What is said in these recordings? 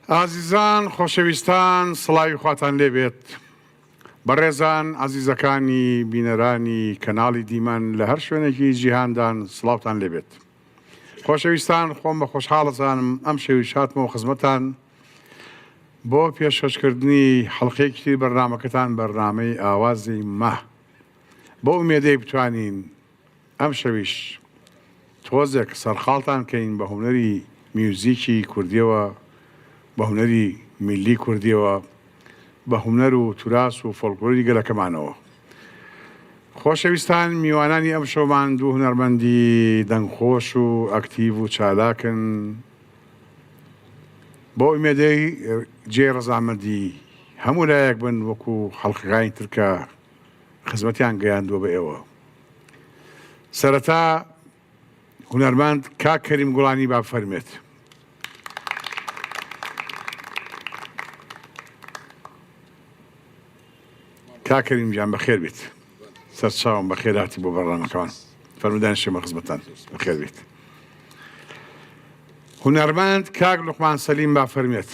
ئازیزان خۆشەویستان سڵاوی خواتان لێبێت بەڕێزان عەزیزەکانی بینەرانی کەناڵی دیمەن لە هەر شوێنێکی جیهاندان سڵاوتان لێبێت خۆشەویستان خۆم بە خۆشحاڵەزانم ئەم شەویش هاتمەوە خزمەتان بۆ پێشکەشکردنی حەڵقەیەکی بەرنامەکەتان بەرنامەی ئاوازی مە بۆ ئومێدەی بتوانین ئەم شەویش تۆزێک سەرخاڵتان کەین بە هونەری میوزیکی کوردیەوە بە هونەری میلی کوردیەوە بە هونەر و توراس و فۆلکلۆری گەلەکەمانەوە خۆشەویستان میوانانی ئەم شەومان دوو هونەرمەندی دەنگخۆش و ئەکتیڤ و چالاکن بۆ ئومێدەی جێ ڕەزامەندی هەموو لایەک بن وەکو حەڵقەکانی ترکە خزمەتیان گەیاندووە بە ئێوە سەرەتا هونەرمەند کاک کەریم گوڵانی با بفەرمێت کاک کەریم گیان بەخێر بیت سەرچاوم بەخێر هاتی بۆ بەڕامەکەوان فەرمودانی شێمە خزمەتان بەخێر بیت هونەرمەند کاک لوقمان سەلیم با فەرمێت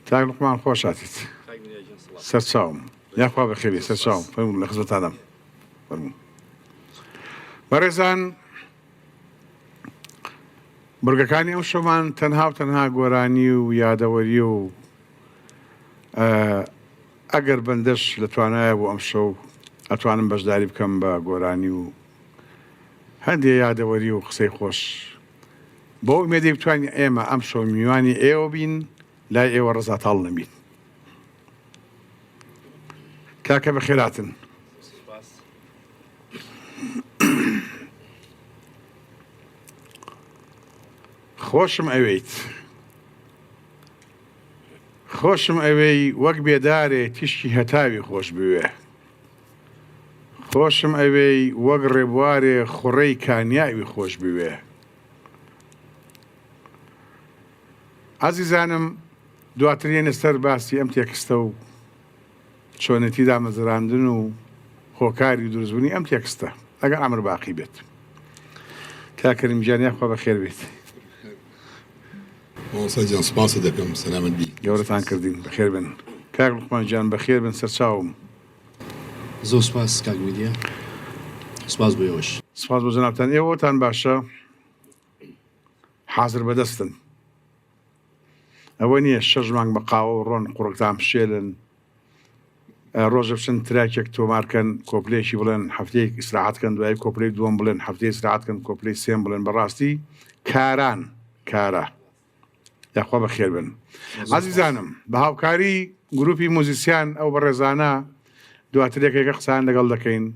کاک لوقمان خۆش هاتیت سەرچاوم یاخوا بەخێری سەرچاوم فەرموو لە خزمەتانم فەرموو بەڕێزان بورگەکانی ئەم شەومان تەنها و تەنها گۆرانی و یادەوەری و ئەگەر بەندەش لە توانایە بۆ ئەم شەو ئەتوانم بەشداری بکەم بە گۆرانی و هەندێک یادەوەری و قسەی خۆش بۆ ئومێدەی بتوانین ئێمە ئەم شەو میوانی ئێوە بین لای ئێوە ڕەزاتاڵ نەبین کاکە بەخێراتن خۆشم ئەوەی وەک بێدارێ تیشکی هەتاوی خۆش بوێ خۆشم ئەوەی وەک ڕێبوارێ خوڕەی کانیاوی خۆش بوێ عەزیزانم دواترێنە سەر باسی ئەم تێکستە و چۆنەتی دامەزراندن و هۆکاری دروستبوونی ئەم تێکستە ئەگەر ئەمر باقی بێت کاکەریم گیان یاخوا بەخێر بێت جان سپاس دەکەم سەلامت بی گەورەتان کردین بەخێر بن کاک لوقمان گیان بەخێر بن سەرچاوم زۆر سپاس کاک میدیە سپاس بۆ ئێوەش سپاس بۆ جەنابتان ئێوەتان باشە حازر بەدەستن ئەوە نییە شەش مانگ بە قاوە و ڕۆن قوڕکتان بشێلن ڕۆژە بچن تراکێک تۆمارکەن کۆپلێکی بڵێن هەفتەیەک ئیسراحەتکەن دوای کۆپلەی دووەم بڵێن هەفتەی ئیسراحەتکەن کۆپلەی سێم بڵێن بەڕاستی کارە یاخوا بەخێر بن عەزیزانم بە هاوکاری گروپی موزیسیان ئەو بەڕێزانە دواترێکێکە قسان لەگەڵ دەکەین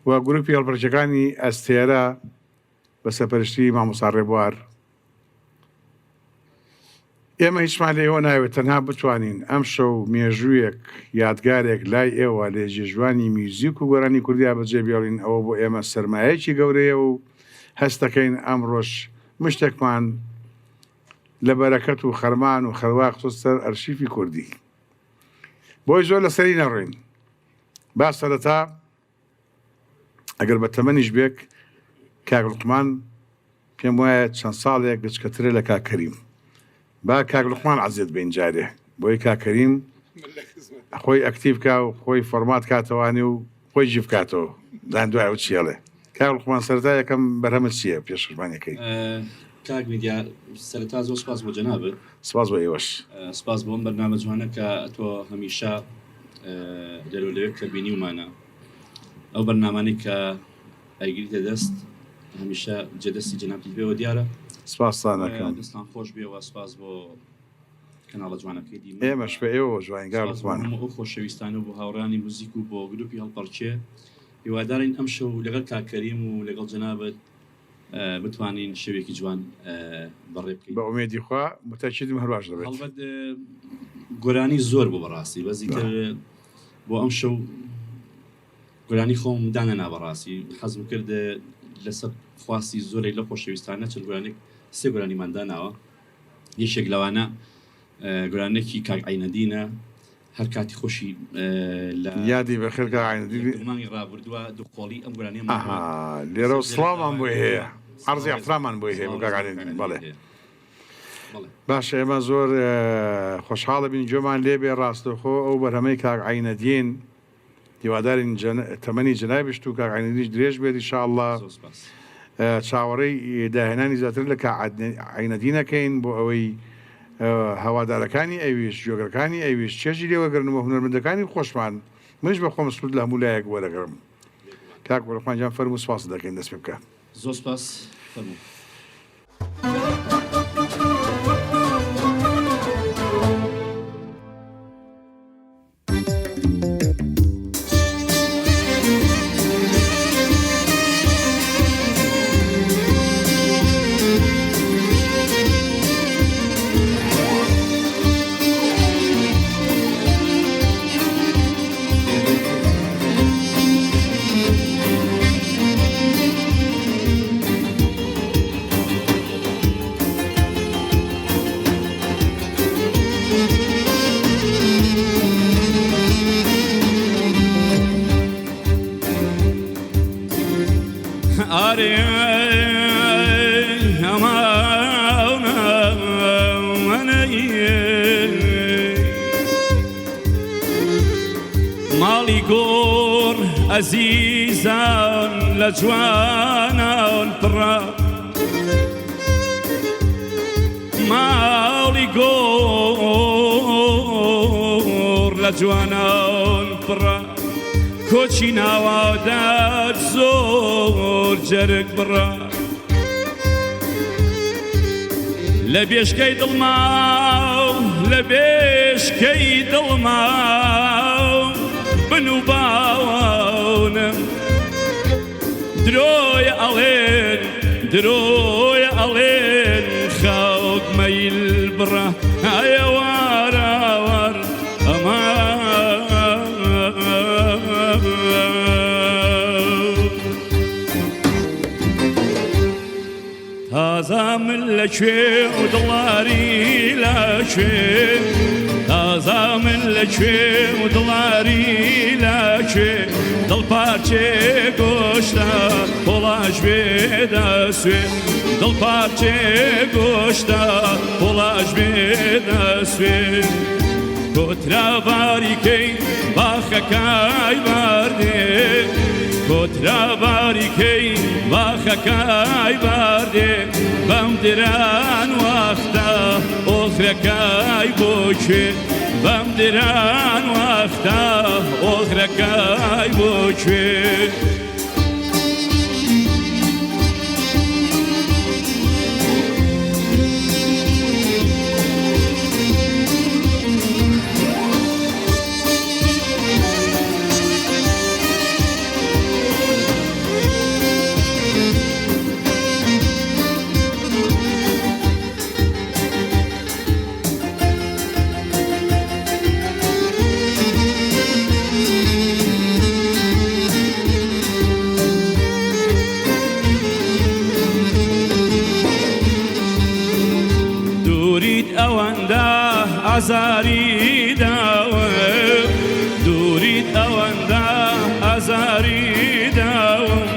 و گروپی هەڵبەرجەکانی ئەستێرە بە سەرپەرشتی مامۆستا ڕێبوار ئێمە هیچمان لە ئێوە ناوێت تەنها بتوانین ئەم شەو مێژوویەک یادگارێک لای ئێوە لێ جێژوانی میوزیک و گۆرانی کوردیا بەجێ بێڵین ئەوە بۆ ئێمە سەرمایەکی گەورەیە و هەست دەکەین ئەم ڕۆژ مشتێکمان لە بەرەکەت و خەرمان و خەرواق سەر ئەرشیفی کوردی بۆی زۆر لەسەری نەڕۆین با سەرەتا ئەگەر بە تەمەنیش بێک کاک لوقمان پێم وایە چەند ساڵێک گچکەترە لە کاک کەریم با کاک لوقمان عەزیز بین جارێ بۆی کاک کەریم خۆی ئەکتیڤ کا و خۆی فۆرمات کاتەوانی و خۆی جیف کاتەوە دان دوای و چیەڵێ کاک لوقمان سەرەتا یەکەم بەرهەمت چییە پێشکەشمانیەکەی کاک میدیە سەرەتا زۆر سپاس بۆ جەنابەت سپاس بۆ ئێوەش سپاس بۆ ئەم بەرنامە جوانە کە تۆ هەمیشە لەرولەوێت کە بینیومانە ئەو بەرنامانەی کە ئەیگریتە دەست هەمیشە جێدەستی جەنابی بێەوە دیارە سپاسان دەکەم دەستان خۆش بێەوە سپاس بۆ کەناڵە جوانەکەی دیمە ئێمەش بە ئێوە جوانگار لوقمان ئەو خۆشەویستانە و بۆ هاوڕانی موزیک و بۆ گروپی هەڵپەرچێ هیوادارین ئەم شەو لەگەڵ کاک کەریم و لەگەڵ جەنابەت بتوانین شەوێکی جوان بەڕێ بکەین بە ئومێدی خوا متەکیدم هەرواش دەبێت هەڵبەت گۆرانی زۆر بۆ بەڕاستی بەزی کرد بۆ ئەم شەو گۆرانی خۆم دانەنا بەڕاستی حەزم کرد لەسەر خواستی زۆرێک لە خۆشەویستانە چەند گۆرانێک سێ گۆرانیمانداناوە یەکێک لەوانە گۆرانێکی کاک عینەدینە هەر کاتی خۆشی لە یادی بەخێر کە عینەدی مانگی ڕابردووە دوخۆڵی ئەم گۆرانیە لێرە سڵامان بۆی هەیە عەرزی احترامان بۆی هەیە بۆ کاک عینەدین بەڵێ باش ئێمە زۆر خۆشحاڵە بین جۆمان لێبێ ڕاستەخۆ ئەو بەرهەمەی کاک عینەدین هیوادارین تەمەنی جەنابیشت و کاک عینەدیش درێژ بێت ئینشاءالله چاوەڕێی داهێنانی زیاتر لە کاک عینەدینەکەین بۆ ئەوەی هەوادارەکانی ئەویش جۆگەکانی ئەویش چێژی لێوەگرنەوە هونەرمەندەکانی خۆشمان منش بە خۆم سپود لە هەموو لایەک وەرەگرم کاک وەرەخوانجان فەرموو سوپاس دەکەین دەست پێ بکە زۆر سپاس فەرموو ماڵی گۆڕ ئەزیزان لە جوانان پڕە ماڵی گۆڕ لە جوانان پڕە کۆچی ناوادات زۆر جەرگ بڕە لە بێشکەی دڵماو لە بێشکەی دڵماو بن و باوانم درۆیە ئەڵێن درۆیە ئەڵێن خەڵک مەیل بڕە ئەیە وارەوەر ئەمە تازە من لەکوێ و دڵاری لەکوێ تازە من لەکوێ و دڵاری لەکوێ دڵپارچێ گۆشتە پۆڵاش بێدە سوێ دڵپارچێ گۆشتە پۆڵاش بێدە سوێ کۆترا باریکەی باخەکای باردێ کۆترا باریکەی باخەکای باردێ بەم دران وەختە ئۆخرەکای بۆ کوێ بەم دران وەختە ئۆخرەکای بۆ کوێ ئازاری داوە دووریت ئەوەندە ئازاری داوم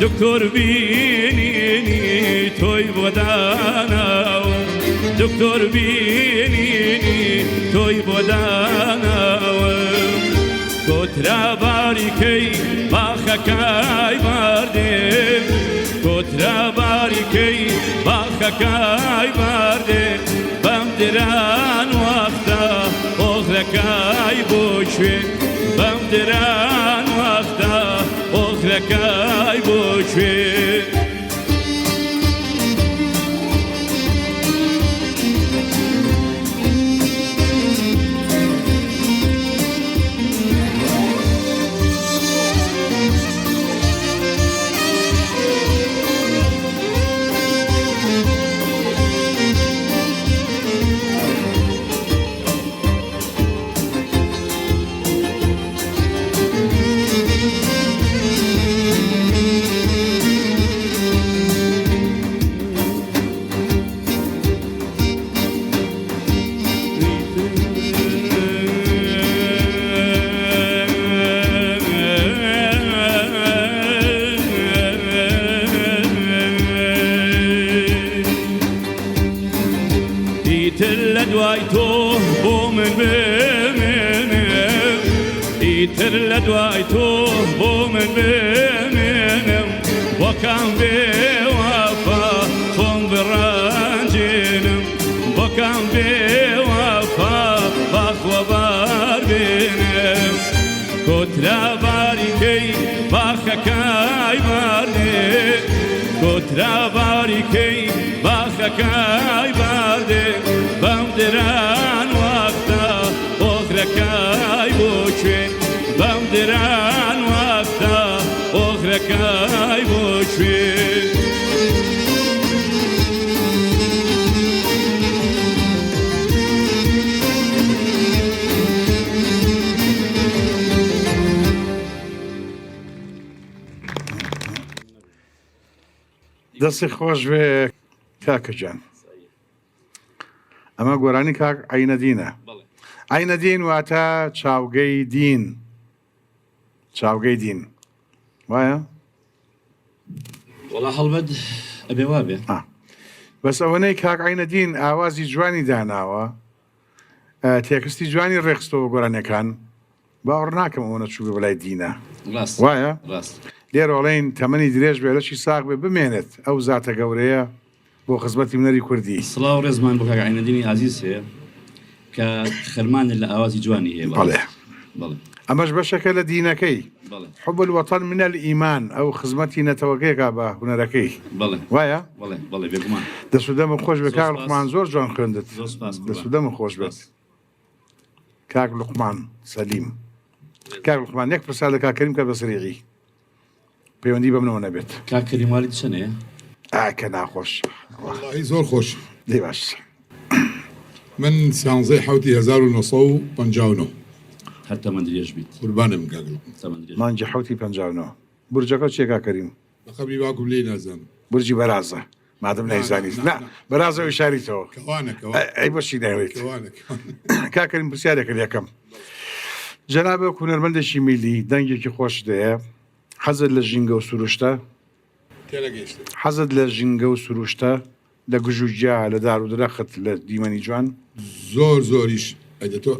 دکتۆر بینینی تۆی بۆ داناوم دکتۆر بینینی تۆی بۆ داناوم کۆترا باریکەی باخەکای باردێ کۆترا باریکەی باخەکای باردێ بەم دران وەختە ئۆخرەکای بۆ کوێ بەم دران وەختە ئۆخرەکای بۆ کوێ دوای تۆ بۆ من بمێنم ئیتر لە دوای تۆ بۆ من بمێنم وەکەم بێوەفا خۆم بڕەنجێنم وەکەم بێوەفا باخوە بار بێنم کۆترا باریکەی باخەکەی باردێ کۆترا باریکەی باخەکەی باردێ بەم دران وەختە ئۆخرەکەی بۆ کوێن بەم دران وەختە ئۆخرەکەی بۆ کوێن دەستی خۆش بێ کاکەجان ئەمە گۆرانی کاک عینەدینە عینەدین واتە چاوگەی دین چاوگەی دین وایە؟ وڵا هەڵبەت ئەبێ وا بێ بەس ئەوەنەی کاک عینەدین ئاوازی جوانی داناوە تێکستی جوانی ڕێخستەوە گۆرانەکان باوەڕ ناکەم ئەوەنە چوو بە بەلای دینە وایە؟ لێرەڵێن تەمەنی درێژ بێ لەشی ساغ بێ بمێنێت ئەو زاتە گەورەیە بۆ خزمەتی منەری کوردی سڵاو ڕێزمان بۆ کاک عینەدینی عەزیز هەیە کە خەرمانە لە ئاوازی جوانی هەیە بەڵێ ئەمەش بەشەکە لە دینەکەی حب الوطن من الإيمان ئەو خزمەتی نەتەوەکەیەکا بە هونەرەکەی وایە؟ دەسوودەمە خۆش بێ کاک لوقمان زۆر جوان خوێندت دەسوودەمە خۆش بێت کاک لوقمان سەلیم کاک لوقمان یەک پرسا لە کاکەریم کە بەسریعی پەیوەندی بەمنەوە نەبێت کاک کەریمواری چەنەیە؟ کە ناخۆش والله زۆر خۆش دەی باش من سیانزەی حوتی 1950 هەر تەمەن درێژ بیت قوربانم کاک مانجی حوتی 59 برجەکە چیە کاکەریم؟ بە خەبری باکم لێی نازانم برجی بەرازە مادەم نایزانیت نا بەرازە ئیشاریتەوە ئەی بەشی ناوێت کاکەریم پرسیارێکە یەکەم جەنابە هونەرمەندێکی میلی دەنگێکی خۆش دەیە حەزت لە ژینگە و سروشتە؟ حەزت لە ژینگە و سروشتە لە گژوجیا لە دار و درەخت لە دیمەنی جوان؟ زۆر زۆریش ئەدە تۆ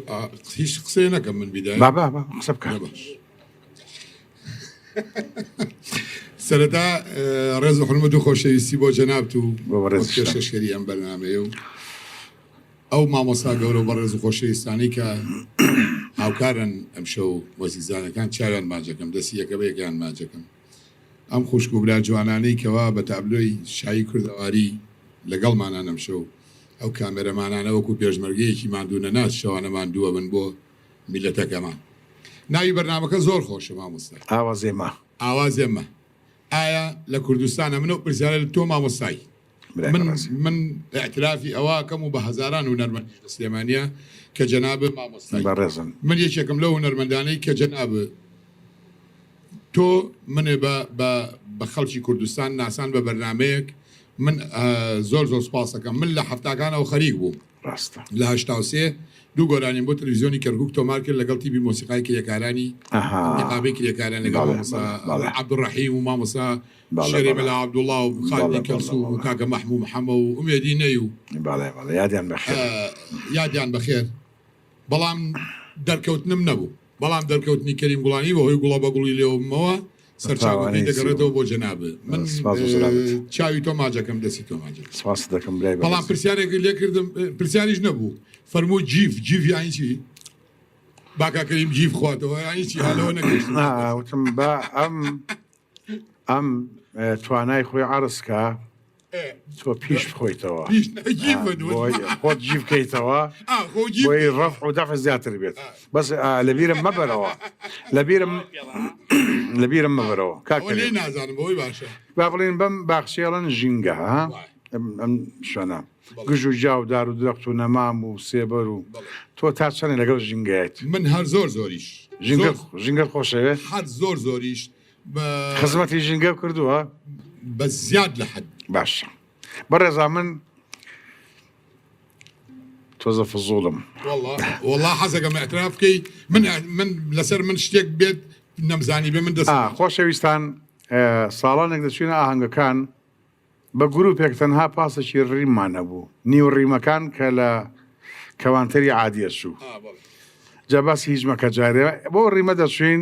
هیچ قسەی نەکەم من بیدای بابا قسە بکە سەرەتا ڕێز و حرمەت و خۆشەویستی بۆ جەنابت و شەشکەری ئەم بەرنامەیە و ئەو مامۆستا گەورە بە ڕێز و خۆشەویستانی کە هاوکارن ئەم شەو وەزیزانەکان چاویان ماجەکەم دەستی یەکە بە یەکیان ماجەکەم ئەم خوشک و برا جوانانەی کەوا بە تابلۆی شایی کوردەواری لەگەڵمانان ئەم شەو ئەو کامێرەمانانە وەکو پێشمەرگەیەکی ماندوونە ناس شەوانە ماندووە بن بۆ میلەتەکەمان ناوی بەرنامەکە زۆر خۆشە مامۆستا ئاوازێمە ئاوازێمە ئایا لە کوردستانە منە پرسیارە لە تۆ مامۆستایی من اعترافی ئەوەکەم و بە هەزاران و نەرمەند سلێمانیە کە جەنابە مامۆستایی بەڕێزم من یەکێکم لەو نەرمەندانەی کە جەنابە تۆ منێ بە خەڵکی کوردستان ناسان بە بەرنمەیەک من زۆر زۆر سپاسەکەم من لە هەفتاکانەوە خەریک بووم لە هەشتاوسێ دوو گۆرانیم بۆ تەلەڤیزیۆنی کەرکووک تۆمار کرد لەگەڵ تیبی مۆسیقای کرێکارانی نقابەی کرێکاران لەگەڵ عەبدوڕەحیم و مامۆستا شەرێ مەلا عەبدوڵڵا و خالدی کەلسو و کاکە مەحموود محەممەد و ئومێدی نەی و یادیان بەخێر بەڵام دەرکەوتنم نەبوو بەڵام دەرکەوتنی کەریم گوڵانی بە هۆی گوڵە بە گوڵی لێومەوە سەرچاوەکەی دەگەڕێتەوە بۆ جەنابە من چاوی تۆ ماجەکەم دەستی تۆ ماجە سپاس دەکەم بەڵام پرسیارێکی لێ کردم پرسیاریش نەبوو فەرموو جیف یانی چی باکاکەریم جیف خواتەوە یانی چی هەلەوە نەگەشتم بە ئەم توانای خۆی عەرزکە تۆ پیش بخۆیتەوە خۆت جیف بکەیتەوە بۆی ڕەف و دەفع زیاتر بێت بەس لەبیرم مەبەرەوە لەبیرم مەبەرەوە کاکەریم نازانم بۆی باشە با بڵێن بەم باخشێڵەن ژینگە ئەم شوێنە گژ و جا و دار و درەخت و نەمام و سێبەر و تۆ تا چەندێ لەگەڵ ژینگایەت من هەر زۆریش ژینگەت خۆشەوێت هەر زۆریش خزمەتی ژینگە کردووە بە زیاد لە حەد باشە بەڕێزا من تۆزە فزوڵم والله حەزەکەم ئەتراف بکەی من لەسەر من شتێک بێت نەمزانی بێ من دەست خۆشەویستان ساڵانێک دەچوینە ئاهەنگەکان بە گروپێک تەنها پاسێکی ڕیممانە بوو نیو ڕیمەکان کەوانتەری عادیە چوو جا باسی هیچ مەکە جارێ بۆ ڕیمە دەچوین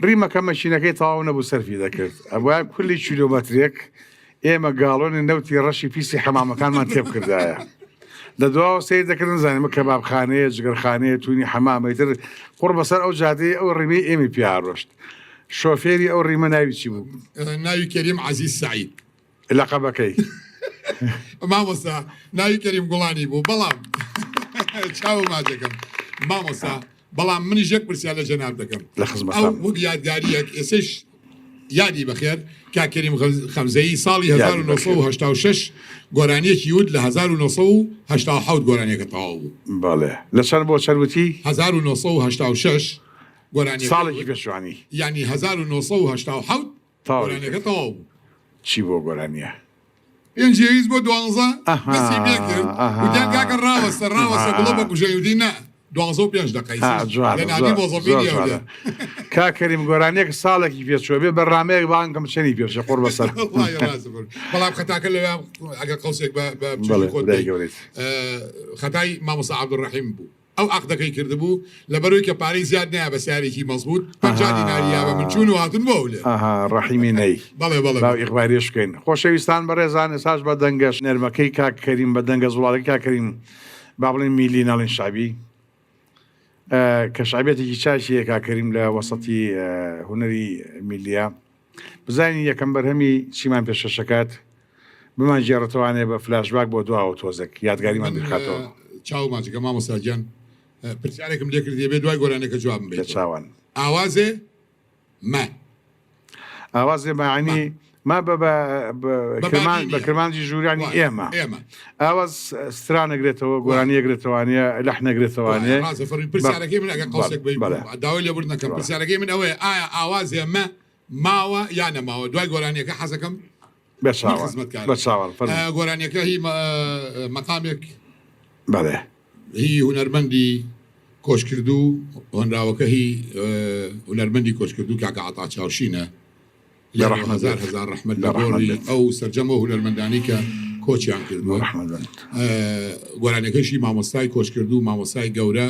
ڕیمەکە مەشینەکەی تەواو نەبوو سەرفی دەکرد ئەوە کولی کیلۆمەترێک ئێمە گاڵۆنی نەوتی ڕەشی پیسی حەمامەکانمان تێبکردایە لە دواوە سیر دەکردن زانمە کەبابخانەیە جگەرخانەیە توینی حەمامەیتر قوڕ بەسەر ئەو جادەی ئەو ڕیمەی ئێمە پیاڕۆشت شۆفێری ئەو ڕیمە ناوی چی بوو ناوی کەریم عەزیز سەعید لەقەبەکەی مامۆستا ناوی کەریم گوڵانی بوو بەڵام چاو ماجەکەم مامۆستا بەڵام منیش یەک پرسیار لە جەناب دەکەم لە خزمەتان. ئەو وەک یادگاریەک ئێسش یادی بەخێر کاکەریم خەمزەیی ساڵی 1986 گۆرانیەکی ود لە 1970 گۆرانیەکە تەواو بوو بەڵێ لەسەر بۆ چەروتی 1966 گۆرانی ساڵێکی پێشوانی ینی 1970 گۆرانیەکە تەواو بوو چی بۆ گۆرانیە ئێنجێویست بۆ 12 بەسی پێ کرد وتیان کاکە ڕاوەستە گوڵە بە کوژەیودی نە 12 دقەی کاکەریم گۆرانیەک ساڵێکی پێچوە بێ بەڕامەیەک بانکەم چەنی پێشە قڕ بەسەر بەڵام خەتاکە لەوێ ئەگە قەوسێک خەتای مامۆستا عەبدوڕەحیم بوو ئەو عەقدەکەی کردبوو لەبەرەوەی کە پارەی زیاد نایە بە سیارێکی مەزبوط 50 دیناریە بە من چوون و هاتون بۆ لێ ڕەحیمی نەی باو ئیخباریش بکەین خۆشەویستان بەڕێزان ئێساش بە دەنگەش نەرمەکەی کاکەریم بە دەنگە زوڵاڵی کاکەریم با بڵێن میلی ناڵین شعبی کە شعبێتێکی چاشیە کاکەریم لە وەسەتی هونەری میلیە بزانین یەکەم بەرهەمی چیمان پێشەشەکات بمان ژێڕەتەوانێ بە فلاشباک بۆ دواوە تۆزێک یادگاریمان بخاتەوە چاو ماچەکە مامۆستا گیان پرسیارێکم لێ کردی بێ دوای گۆرانەکە جوابم بێت چاوان ئاوازێ ئاوازێ بەعینی ما بە کەرمانجی ژوورانی ئێمە ئاواز سترا نەگرێتەوە گۆرانی ئەگرێتەوانە لەح نەگرێتەوانێ پرسیارەکەی من ئەگە قەوسێک داوای لێبوور نەکەم پرسیارەکەی من ئەوەیە ئایا ئاوازێ ماوە یان نەماوە دوای گۆرانیەکە حەزەکەم بەچاوان گۆرانیەکە هی مەقامێک بەڵێ هی هونەرمەندی کۆشکردو هۆنراوەکە هی هونەرمەندی کۆشکردو کاکە عەتا چاوشینە لە هەزار ڕەحمەت لە گۆڕی ئەو سەرجەمە هونەرمەندانی کە کۆچیان کردووە گۆرانەکەشی مامۆستای کۆشکردو مامۆستای گەورە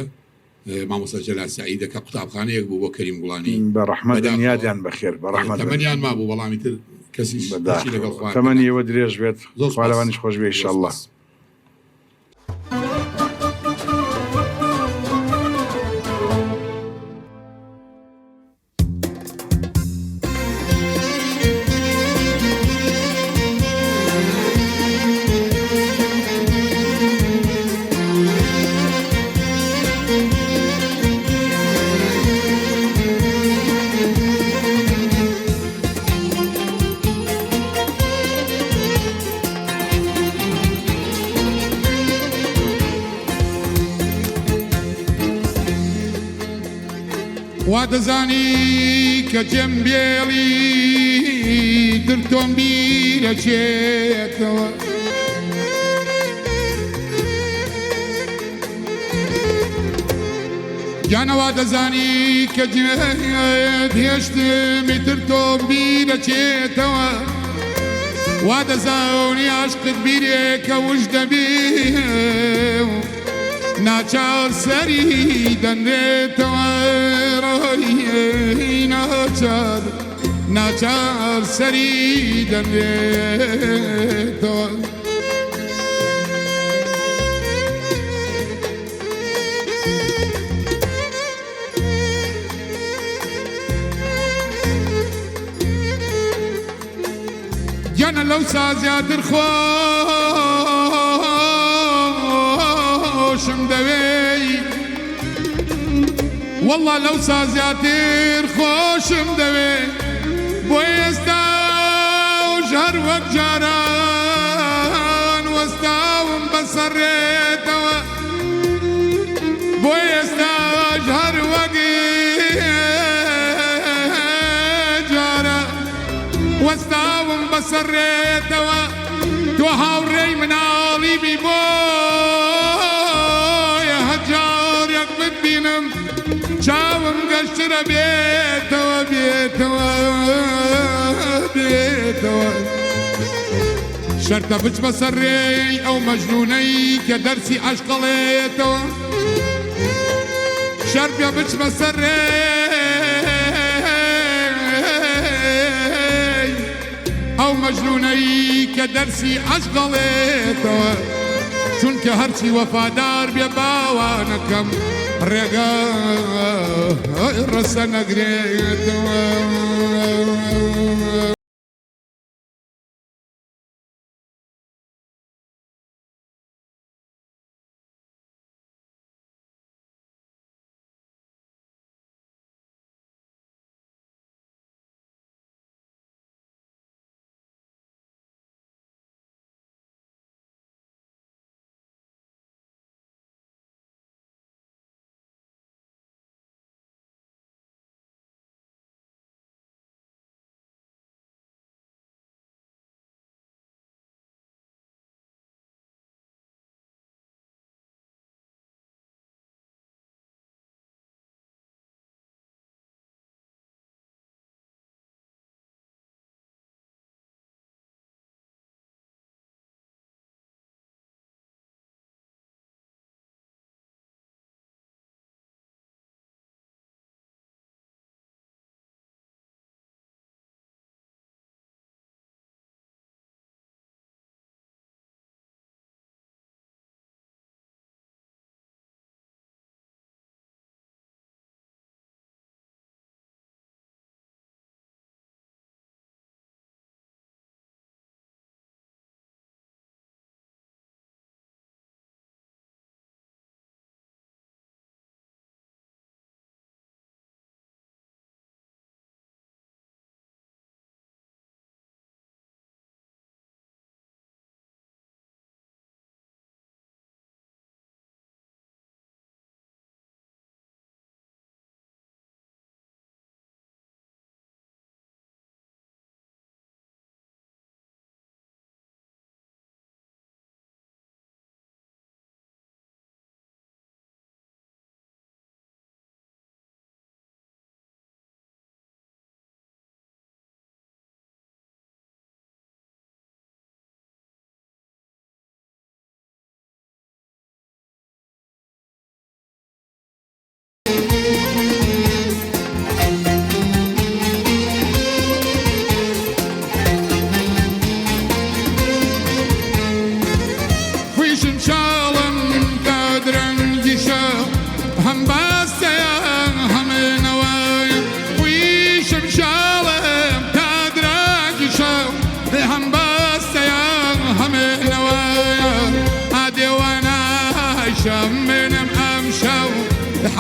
مامۆستا جەلال سەعیدە کە قوتابخانەیەک بوو بۆ کەریم گوڵانی بە ڕەحمەت دنیادیان بەخێر بە ڕەحمەت تەمەنیان مابوو بەڵامی تر کەسیش لەگەڵ خوارد تەمەنی ئێوە درێژ بێت خوالەوانیش خۆش بێ ئینشەڵڵا وا دەزانی کە جەمبێڵی دڵتۆم بیرەچێتەوە گیانەوا دەزانی کە هێشتمی دڵتۆم بیرەچێتەوە وا دەزانی عاشقت بیرێکە وش دەبێ ناچار سەری دەنێتەوە ناچار سەری دەنێتەوە گیانە لەو سازیاتر خۆشم دەوێی والله لەو سازیاتر خۆشم دەوێ بۆ ئێستا هەر وەک جاران وەستاوم بەسەڕێتەوە بۆ ئێستا هەر وەک جارە وەستاوم بەسەڕێتەوە تۆ هاوڕێی مناڵیبی بۆیە هەجارێک ببینم چاوم گەشترە بێتەوە شەرتە بچ بەسەرڕێی ئەو مەجنونەی کە دەرسی عەشقەڵێتەوە شەرپە بچ بەسەرڕێی ئەو مەجنونەی کە دەرسی عەشقەڵێتەوە چونکە هەرچی وەفادار بێ باوانەکەم ڕێگە ڕەسە نەگرێتەوە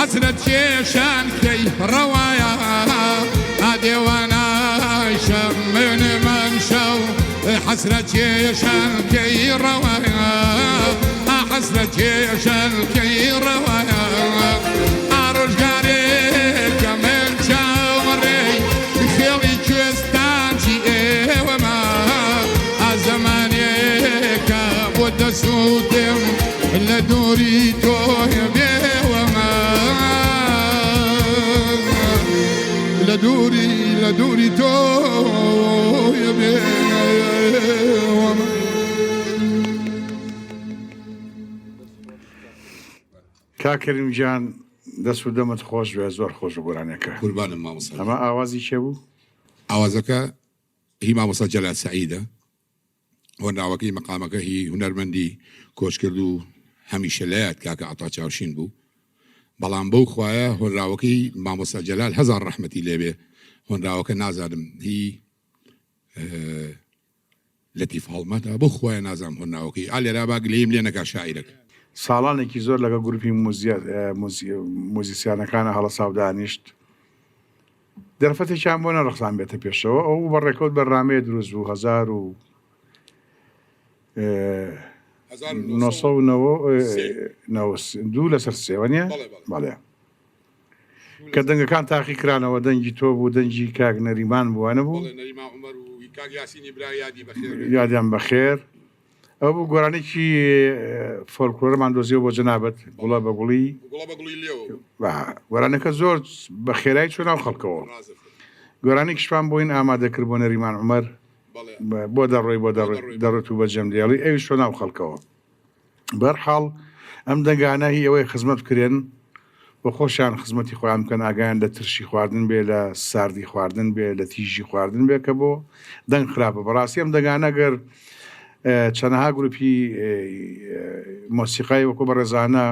حسرة شيشان كي روايا أديوانا شمن منشو حسرة شيشان كي روايا حسرة شيشان كي روايا أرج قاريك من شاوري خيلي كستان شي وما أزمانيك بود سودم لدوري توي لدوري تو يا کاکەریم جان دەست و دەمت خۆش بێ زۆر خۆش و گۆرانەکە قوربانم مامۆستا ئەمە ئاوازی چێ بوو؟ ئاوازەکە هی مامۆستا جەلال سەعیدە هۆنراوەکەی مەقامەکە هی هونەرمەندی کۆچکرد و هەمیشە لایەت کاکە عەتا چاوشین بوو بەڵام بەو خوایە هۆنراوەکەی مامۆستا جەلال هەزار ڕەحمەتی لێبێ هۆنراوەکە نازانم هی لەتیف هەڵمەتە بۆ خوایە نازانم هۆنراوەکەی ئالێرا با گلەیم لێ نەکا شاعیرەکە ساڵانێکی زۆر لەگە گروپی موزیسیانەکانە هەڵە ساودانیشت دەرفەتێکیان بۆ نەڕەخسان بێتە پێشەوە ئەو بەڕێکەوت بەرنامەیە دروست بوو 1992 لەسەر سێوەنیە بەڵێ کە دەنگەکان تاقی کرانەوە دەنگی تۆ بوو دەنگی کاک نەریمان بووانە بوو یادیان بەخێر ئەو بوو گۆرانێکی فۆلکلۆرەمان دۆزیەوە بۆ جەنابەت گوڵە بە گوڵی گۆرانەکە زۆر بە خێرایی چۆ ناو خەڵکەوە گۆرانێکیشمان بۆین ئامادەکرد بۆ نەریمان عومەر بۆ دەڕۆی بۆ دەڕێت و بەجێم دێڵی ئەوی شۆ ناو خەڵکەوە بەرحاڵ ئەم دەنگانە هی ئەوەی خزمەت کرێن بۆ خۆشیان خزمەتی خۆیان بکەن ئاگایان لە ترشی خواردن بێ لە ساردی خواردن بێ لە تیژی خواردن بێ کە بۆ دەنگ خراپە بەڕاستی ئەم دەنگانە گەر چەندەها گروپی مۆسیقای وەکو بەڕێزانە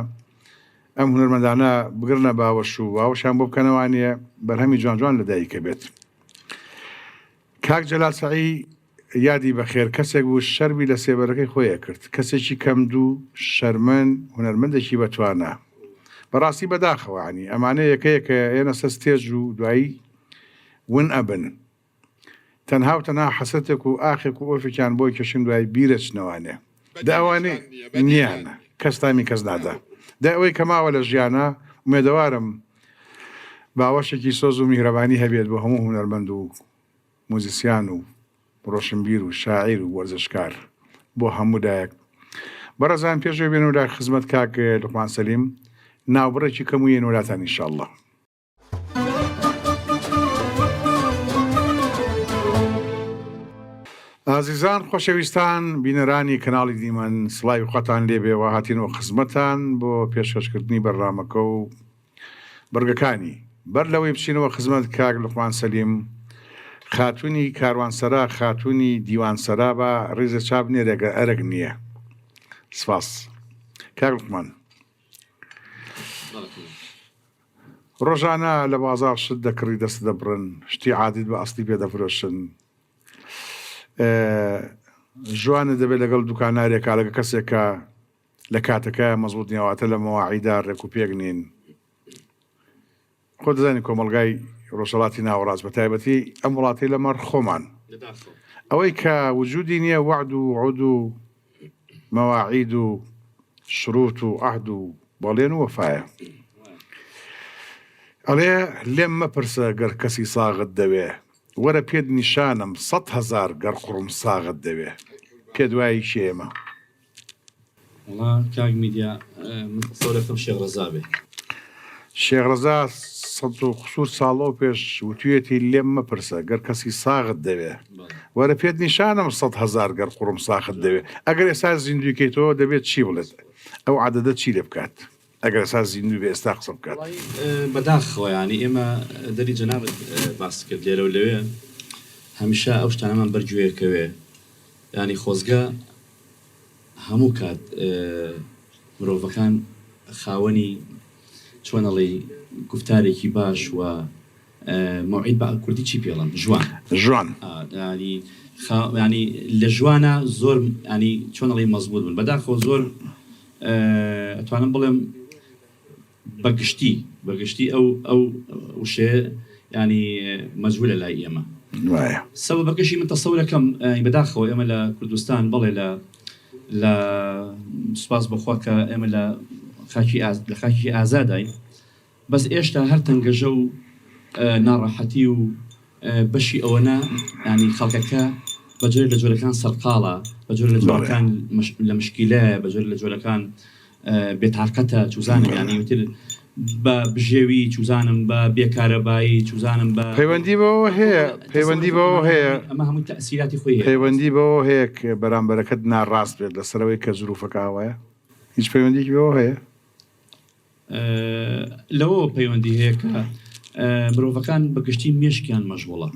ئەم هونەرمەندانە بگرنە باوەش و باوەشیان بۆ بکەنەوانە بەرهەمی جوان جوان لە دایکە بێت کاک جەلال سەعی یادی بەخێر کەسێک بوو شەربی لە سێبەرەکەی خۆیە کرد کەسێکی کەم دوو شەرمەن هونەرمەندێکی بەتوانە بەڕاستی بەداخەوانی ئەمانە یەکەیە کە ئێنە سەستێژ و دوایی ون ئەبن تەنها و تەنها حەسەتێک و ئاخێک و ئۆفێکیان بۆی کەشن دوای بیرەچنەوانێ داوانێ نیانە کەس تامی کەس نادا دا ئەوەی کەماوە لە ژیانە مێدەوارم باوەشێکی سۆز و میهرەبانی هەبێت بۆ هەموو هونەرمەند و موزیسیان و ڕۆشنبیر و شاعیر و وەرزشکار بۆ هەموودایەک بەڕێزان پێشەوەی بێن و لای خزمەت کاک لوقمان سەلیم ناوبڕێکی کەم و یەن وڵاتان ئینشاءالله ئازیزان خۆشەویستان بینەرانی کەناڵی دیمەن سڵاوی خۆتان لێبێەوە هاتینەوە خزمەتان بۆ پێشکەشکردنی بەرنامەکە و بەرگەکانی بەر لەوەی بچینەوە خزمەت کاک لوقمان سەلیم خاتوونی کاروانسەرا خاتوونی دیوانسەرا بە ڕێزە چاپ نێرێگە ئەرەگ نییە سپاس کاک لوقمان ڕۆژانە لە بازار شت دەکڕی دەست دەبڕن شتی عادیت بە ئەستی پێ دەفرۆشن ژوانە دەبێت لەگەڵ دوکانارێکا لەگە کەسێکە لە کاتەکە مەزبوط نیاواتە لە مەواعیدا ڕێک و پێک نین خۆ دەزانی کۆمەلگای ڕۆژهەڵاتی ناوەڕاست بە تایبەتی ئەم وڵاتی لەمەڕ خۆمان ئەوەی کە وجودی نییە وعد و عود و مەواعید و شروط و عهد و بەڵێن و وەفایە ئەڵێ لێم مەپرسە گەر کەسی ساغت دەوێ وەرە پێت نیشانم 100,000 گەر خوڕم ساغت دەوێ پێ دوایی شێمە وڵا کاک میدیا من سەورەکەم شێغڕەزا بێ شێغڕەزا سەد و خسوور ساڵۆ پێش وتوێتی لێم مەپرسە گەر کەسی ساغت دەوێ وەرە پێت نیشانم 100,000 گەر خوڕم ساغت دەوێ ئەگەر ئێستا زیندویکەیتەوە دەبێت چی بڵێت ئەو عادەدە چی لێ بکات ئەگەر ئێستا زیندوی بێ ئێستا قسە بکات بەداخەوە ینی ئێمە دەری جەنابەت باس کرد لێرە و لەوێ هەمیشە ئەو شتانەمان بەرگوێکەوێ ینی خۆزگە هەموو کات مرۆڤەکان خاوەنی چۆنەڵی گفتارێکی باش و مەوعید بە کوردی چی پێڵم ژوان ینی لە ژوانە زۆر ینی چۆنەڵی مەزبوط بن بەداخەوە زۆر ئەتوانم بڵێم بەگشتی ئەو وشێ ینی مەجهولە لای ئێمە سەبەبەکەشی من تەسەورەکەم بەداخەوە ئێمە لە کوردستان بەڵێ لە سوپاس بەخوا کە ئێمە لە خاکی ئازادین بەس ئێشتا هەر تەنگەژە و ناڕەحەتی و بەشی ئەوەنە ینی خەڵکەکە بەجۆرە لە جۆرەکان سەرقاڵە بەجۆرە لە جۆرەکان لە مشکیلە بەجۆرە لە جۆرەکان بێتاقەتە چوزانم ینی وتر بە بژێوی چوزانم بە بێکارەبایی چوزانم بە پەیوەندی بەوە هەیە پەیوەندی بەوە هەیە ئەمە هەموو تەسیراتی خۆی پەیوەندی بەوە هەیە کە بەرامبەرەکەت ناڕاست بێت لەسەرەوەی کە زروفەکەوەیە هیچ پەیوەندیکی بەوە هەیە لەوە پەیوەندی هەیە کە مرۆڤەکان بەگشتی مێشکیان مەشغوڵە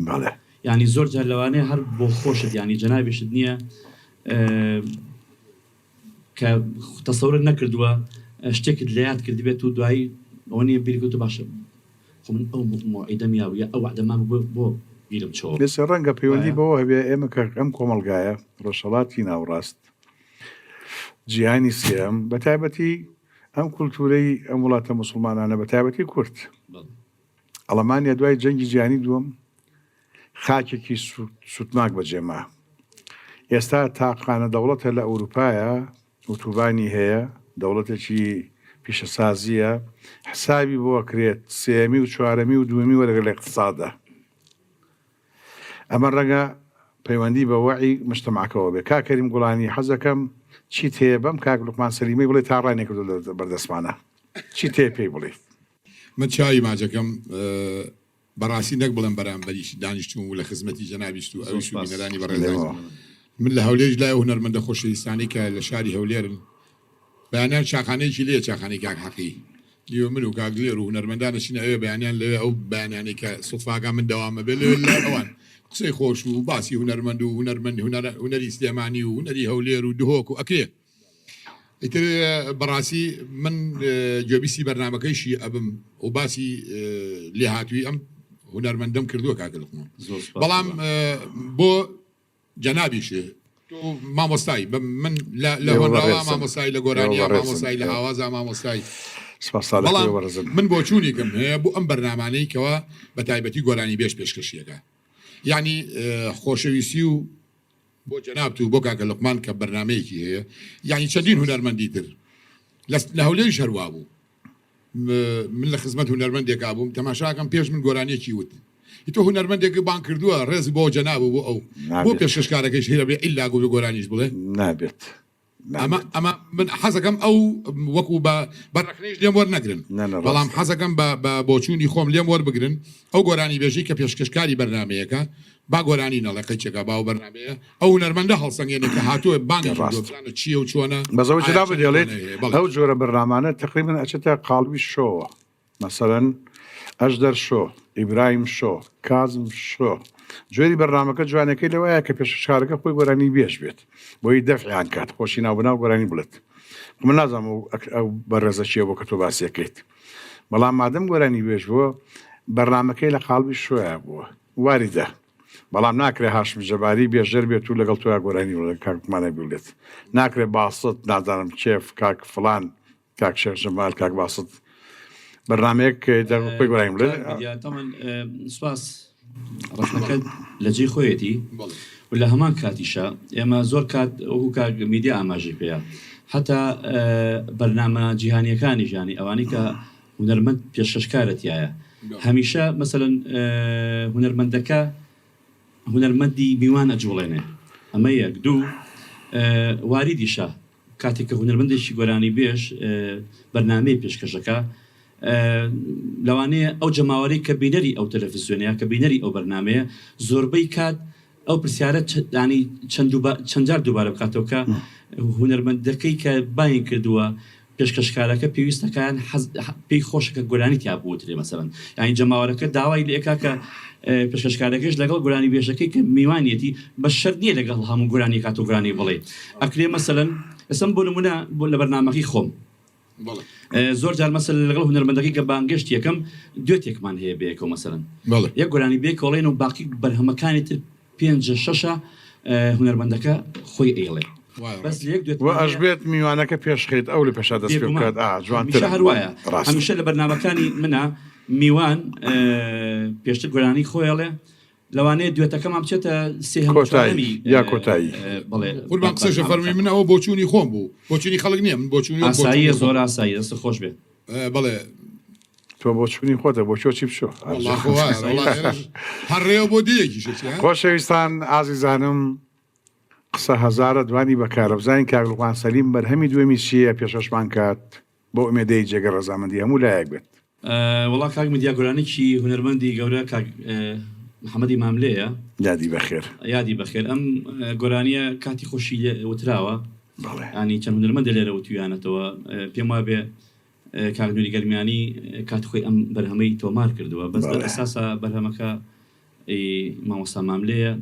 ینی زۆر جار لەوانەیە هەر بۆ خۆشت ینی جەنابێشت نییە کە تەسەورت نەکردووە شتێکت لە یاد کردی بێت و دوایی ئەوە نییە بیرگوت و باشە خۆ من ئەو مۆعیدەم یاویە ئەو وعدەمان بۆ بیرم چۆ بێسە ڕەنگە پەیوەندی بەوە هەبێ ئێمە کە ئەم کۆمەلگایە ڕۆژهەڵاتی ناوڕاست جیهانی سێم بە تایبەتی ئەم کولتورەی ئەم وڵاتە موسڵمانانە بە تایبەتی کورد ئەڵەمانیا دوای جەنگی جیهانی دووەم خاکێکی سوتناک بەجێما ئێستا تاقانە دەوڵەتە لە ئەوروپایە ئۆتوبانی هەیە دەوڵەتێکی پیشەسازیە حسابی بۆ کرێت سێمی و چوارەمی و دووەمی وەرەگە لە اقتصادە ئەمە ڕەنگە پەیوەندی بە وەعی مجتەماعەکەەوە بێ کاکەریم گوڵانی حەزەکەم چی تێ بەم کاک لوقمان سەلیمی بڵێ تا ڕای نەکردو لە بەردەسمانە چی تێ پێی بڵێ من چای ماجەکەم بەڕاستی نەک بڵم بەرامبەریش دانیشتوم و لە خزمەتی جەنابیشت و ئەویش و بینەرانی بەڕێزان من لە هەولێرش لای هونەرمەندە خۆشەویستانی کە لە شاری هەولێرن بەیانیان چاخانەیەکی لێ چاخانەی کاک حەقی دیوە من و کاگلێر و هونەرمەندانەچینە ئەوێ بەیانیان لەوێ ئەو بەیانیانی کە سوفاگا من دەوامە بێ لەوێ لە ئەوان قسەی خۆش و باسی هونەرمەند و هونەری سلێمانی و هونەری هەولێر و دهۆک و ئەکرێ ئیتر بەڕاستی من جۆبیسی بەرنامەکەیشی ئەبم و باسی لێ هاتووی ئەم هونەرمەندەم کردووە کاگەڵقم بەڵام بۆ جەنابیش مامۆستای من لە هۆنراوە مامۆستای لە گۆرانیا مامۆستای لە هاوازە مامۆستای من بۆ چوونێکم هەیە بۆ ئەم بەرنامانەی کەەوە بە تایبەتی گۆرانی بێش پێشکەشیەکە یعنی خۆشەویستی و بۆ جەنابت و بۆ کاکە لوقمان کە بەرنمەیەکی هەیە یعنی چەندین هونەرمەندی تر لە هەولێریش هەروە بوو من لە خزمەت هونەرمەندێکا بووم تەماشاکەم پێش من گۆرانێکی وت تۆ هونەرمەندێکی بان کردووە ڕێز بۆ جەناب بۆ ئەو بۆ پێشکەشکارەکەیش هێرە بێ ئیلا گوڵ گۆرانیش بڵێ نابێت ئەمە من حەزەکەم ئەو وەکو بەڕەخنەیش لێم وەرنەگرن بەڵام حەزەکەم بە بۆچوونی خۆم لێم وەربگرن ئەو گۆرانی بێژی کە پێشکەشکاری بەرنمەیەەکە با گۆرانی نەڵەکەی چێکە باو بەرنمەیە ئەو هونەرمەندە هەڵسەنگێنێک کە هاتووە بانگی چیە و چۆنە بەزەوە جدا بدێڵێت ئەو جۆرە بەرنامانە تقریبا ئەچێتە قاڵوی شۆوە مەسەرەن ئەشدەر شۆ ئیبراهیم شۆ کازم شۆ جوێری بەرنامەکە جوانەکەی لەوەیە کە پێشکارەکە خۆی گۆرانی بێش بێت بۆی دەفعیان کات خۆشی ناوبناو گۆرانی بڵێت من نازانم ئەو بەڕێزە چیە بۆ کە تۆ باسیەکەیت بەڵام مادەم گۆرانی بێش بووە بەرنامەکەی لە قاڵبی شۆیە بووە واریدە بەڵام ناکرێ هاشم جەباری بێژەر بێت و لەگەڵ تۆ گۆرانی کاکمانە بڵێت ناکرێ باست نازانم کێف کاک فلان کاک شێخ جەمال کاک باست بەرنمەیەک خۆی گۆرانی بڵێت سوپاس ڕەشنەکە لە جێی خۆیەتی و لە هەمان کاتیشە ئێمە زۆر کات ئەو کار میدیا ئاماژی پێەیە حتا بەرنامە جیهانیەکانی ژانی ئەوانی کە هونەرمەند پێشکەشکارەتیایە هەمیشە مەسەلەن هونەرمەندەکە هونەرمەندی میوان ئەجوڵێنێ ئەمە یەک دوو واریدیشە کاتێک کە هونەرمەندێکی گۆرانی بێش بەرنامەی پێشکەشەکە لەوانەیە ئەو جەماوەری کە بینەری ئەو تەلەڤیزیۆنەیە کە بینەری ئەو بەرنمەیە زۆربەی کات ئەو پرسیارە ینی چەند جار دووبارە بکاتەوە کە هونەرمەندەکەی کە باین کردووە پێشکەشکارەکە پێویستەکان پێی خۆشەکە گۆرانی تیا بوترێ مەسەڵەن یانی جەماوەرەکە داوای لێکا کە پێشکەشکارەکەش لەگەڵ گۆرانی بێژەکەی کە میوانیەتی بە شەرت نییە لەگەڵ هەموو گۆرانی کات و گۆرانی بڵێ ئەکرێ مەسەڵەن ئەسم بۆ نمونە بۆ لە بەرنامەکەی خۆم زۆر جار مەسەل لەگەڵ هونەرمەندەکەی کە بانگەشت یەکەم دوێتێکمان هەیە بەیەکەوە مەسەڵەن یەک گۆرانی بێکۆڵێن و باقی بەرهەمەکانی تر 5-6 هونەرمەندەکە خۆی ئێڵێ ئەشبێت میوانەکە پێشخیت ئەو لە پێشا دەست پێ بکات جوانتر هەروایە هەمیشە لە بەرنامەکانی منە میوان پێشتر گۆرانی خۆیڵێ لەوانەیە دوێتەکەمان بچێتە کۆتایی یا کۆتایی قوربان قسەشە فەرمی من ئەوە بۆچوونی خۆم بوو بۆچوونی خەڵک نییە من بۆچوونی ئاساییە زۆر ئاسایی دەست خۆش بێت بەڵێ تۆ بۆچوونی خۆتە بۆ چۆچی بشۆ هەڕێەوە بۆ دیەکی خۆشەویستان ئازیزانم قسە هەزارە دوانی بەکارە بزانین کاگڵوان سەلیم بەرهەمی دوێمی چیە پێشەشمان کات بۆ ئومێدەی جێگە ڕەزامەندی هەموو لایەک بێت وڵا کاک مدیاگۆرانێکی هونەرمەندی گەورە محەممەدی ماملەیە یادی بەخێر یادی بەخێر ئەم گۆرانیە کاتی خۆشی وتراوە ینی چەند هونەرمەندە لێرە وتویانەتەوە پێم وا بێ کاگنووری گەرمیانی کات خۆی ئەم بەرهەمەی تۆمار کردووە بەس ئەساسە بەرهەمەکە مامۆستا ماملەیە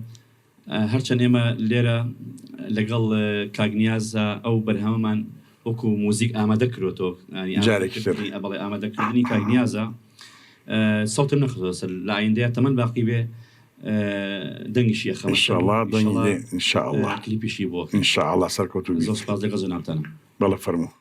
هەرچەند ئێمە لێرە لەگەڵ کاگنیازە ئەو بەرهەمەمان وەکو موزیک ئامادە کردۆ بەڵێ ئامادەکردنی کاگنیازە سەوتم نەخۆ سەر لە ئایندەیە تەمەەن باقی بێ دەنگیشیە خەمەشله کلیپیشی بۆ ئینشاءالله سەرکەوتو زۆر سپاس لەگەڵ جەنابتانە بەڵێ فەرموو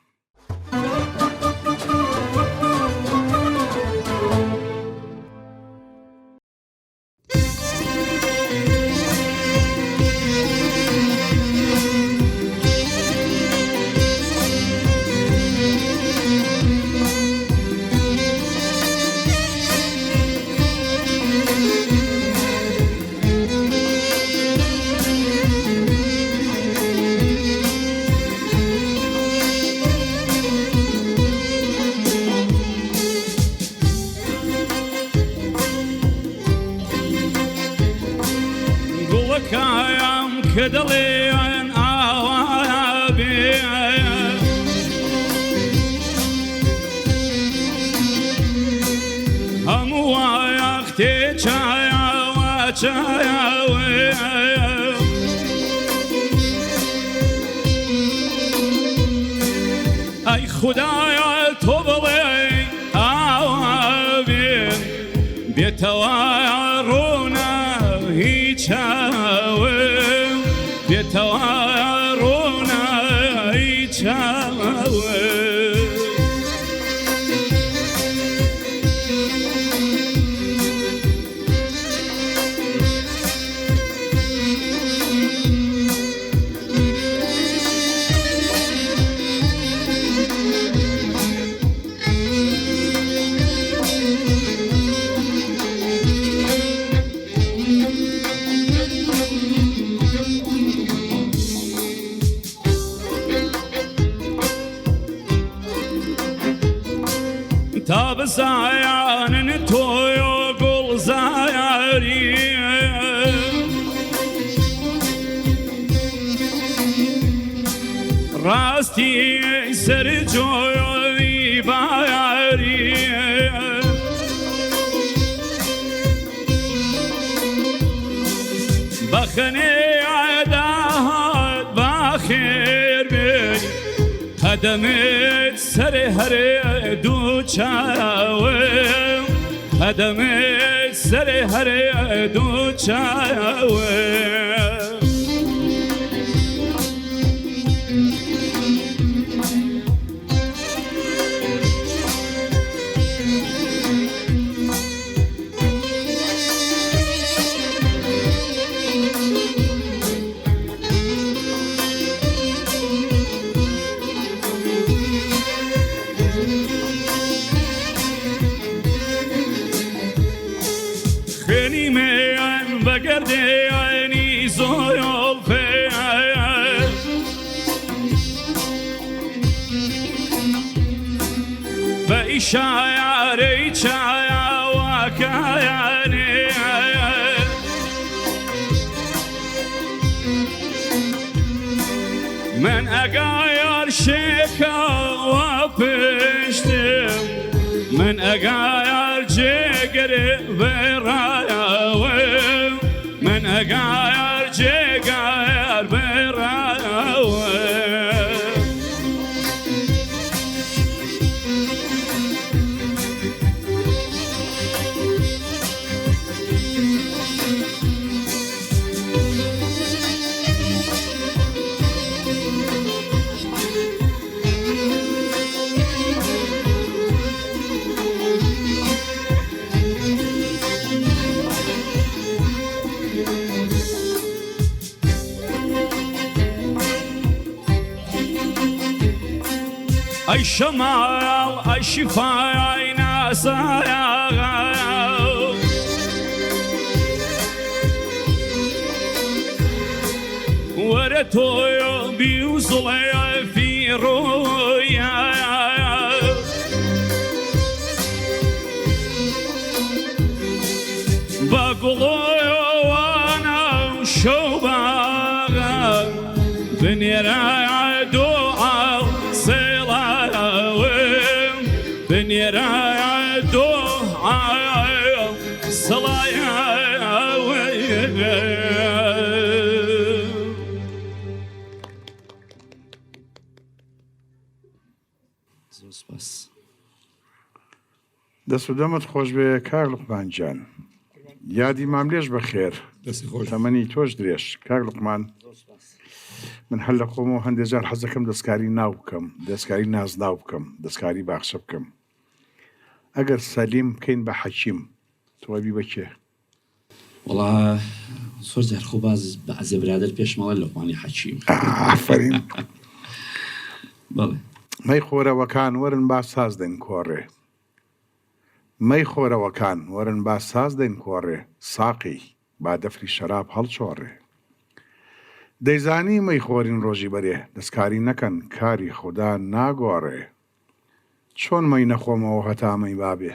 چاوێ ئەی خودایە تۆ بڵێ ئاوابێن بێتەوە ڕوونا هیچ چاوێ بێتەوە ڕوونا هیچ چاوێ تا بزایانن تۆی و گوڵزایاری ڕاستی سەر جۆی بایاری بەخەنێ داهات بەخێر بێ قدمت سر هر دو چاوه قدمت سر هر دو چاوه بگردی زلفه به اشاره چایا و کایانه من اگایر شکا و پشتم من اگایر جگر برایاوه من اگایر جگر برایاوه ای شمال ای شفای ای ناسایا ورتو بیوزلی فی رویا بقولي وانا شوبا بنيرا دعاء صلاة بنيرا دعاء صلاة دەست و دەمت خۆش بێ کاک لوقمانجان یادی مام لێش بەخێر تەمەنی تۆش درێژ کاک لوقمان من هەر لە خۆمەوە هەندێک جار حەز دەکەم دەستکاری ناو بکەم دەستکاری نازناو بکەم دەستکاری باخچە بکەم ئەگەر سەلیم بکەین بە حەکیم تۆبی بە کێ وەڵا زۆر جار خۆ بەعزێ برادر پێشمەڵە لوقمانی حەکیم ئافەرین بەڵێ مەی خۆرەوەکان وەرن با ساز دەین کۆڕێ مەی خۆرەوەکان وەرن با ساز دەین کۆڕێ ساقی با دەفری شەراب هەڵچۆڕێ دەیزانی مەی خۆرین ڕۆژی بەرێ دەستکاری نەکەن کاری خوددا ناگۆڕێ چۆن مەی نەخۆمەوە هەتامەی بابێ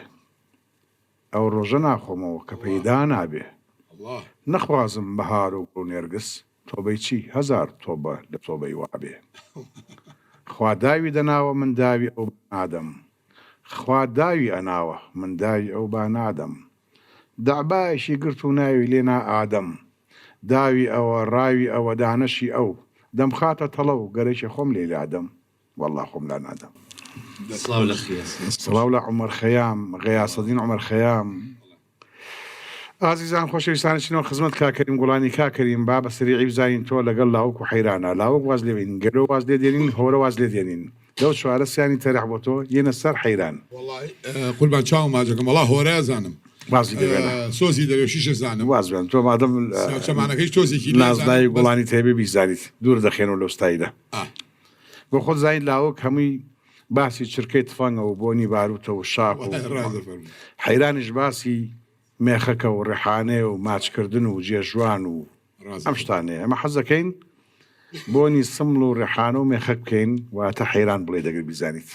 ئەو ڕۆژە ناخۆمەوە کە پەیدا نابێ نەخوازم بەهار و نێرگس تۆبەی چی هەزار تۆبە لە تۆبەی وابێ خوا داوی دەناوە من داوی ئەو ئادەم خوا داوی ئەناوە من داوی ئەو با نادەم دەعبایشی گرت و ناوی لێنا ئادەم داوی ئەوە ڕاوی ئەوە دانەشی ئەو دەم خاتە تەڵە و گەرەیکی خۆم لێ لادەم والله خۆم لا نادەم سڵاو لە خێز سڵاو لە عومەر خەیام غەیاسەدین عومەر خەیام ئازیزان خۆشەویستانەچینەوە خزمەت کاکەریم گوڵانی کاکەریم با بە سریعی بزانین تۆ لەگەڵ لاوەک و حەیرانە لاوەک واز لێ بین گەلۆ واز لێ دێنین هەورە واز لێ دێنین لەو چوارە سیانی تەرەح بۆ تۆ یەنە سەر حەیران قوربان چاوم ماجەکەم وەڵا هۆرە زانم وازی دەوێنە سۆزی دەوێشیشە زانم واز بێن تۆ مادەم چەمانەکەی تۆزێکی نازناوی گوڵانی تێبێ بیزانیت دوور دەخێنەوە لەو ستایدا بۆ خۆت زانیت لاوەک هەمووی باسی چرکەی تفەنگە و بۆنی باروتە و شاق و حەیرانیش باسی مێخەکە و ڕێحانێ و ماچکردن و جێژوان و ئەم شتانێ ئەمە حەزەکەین بۆنی سمڵ و ڕێحانە و مێخە بکەین واتە حەیران بڵێ دەگەر بیزانیت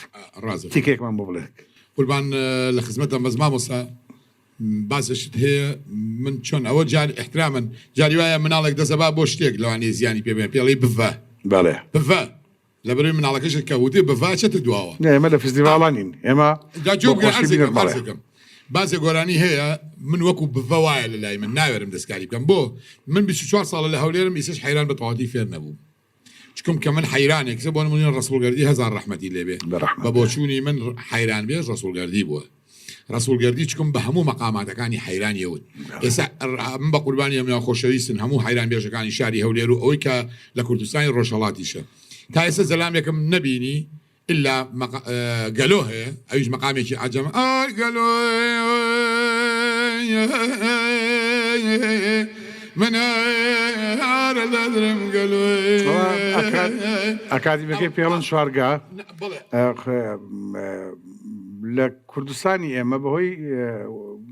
تیکێکمان بۆ بڵێ قوربان لە خزمەتە مەز مامۆستا باسشت هەیە من چۆن ئەوە جار احترامن جاری وایە مناڵێک دەزەبا بۆ شتێک لەوانێ زیانی پێبێن پێڵی بڤە بەڵێ بڤە لە بەروی مناڵەکەشت کە وتێ بڤە چێتە دواوە ئێمە لە فستیڤاڵانین ئێمە بازێ گۆرانی هەیە من وەکو بڤە وایە لە لای من ناوێرم دەستکاری بکەم بۆ من 24 ساڵە لە هەولێرم ئیسش حەیران بە تەواتی فێر نەبوو چکم کە من حەیرانێک بۆ منیان ڕسوولگەردی هەزار ڕەحمەتی لێبێ بە بۆچوونی من حەیران بێش ڕسوولگەردی بووە ڕسوولگەردی چکم بە هەموو مەقاماتەکانی حەیرانیەوت ئێستا من بە قوربانی ئەمیا خۆشەویستن هەموو حەیران بێژەکانی شاری هەولێر و ئەوەی کە لە کوردستانی ڕۆژهەڵاتیشە تا ئێستا زەلامێکم نەبینی إلا قالوه أيش مقامك عجم قالوه من أردرم قالوه أكاديمية بيلون شوارجا لكردستاني أما بهوي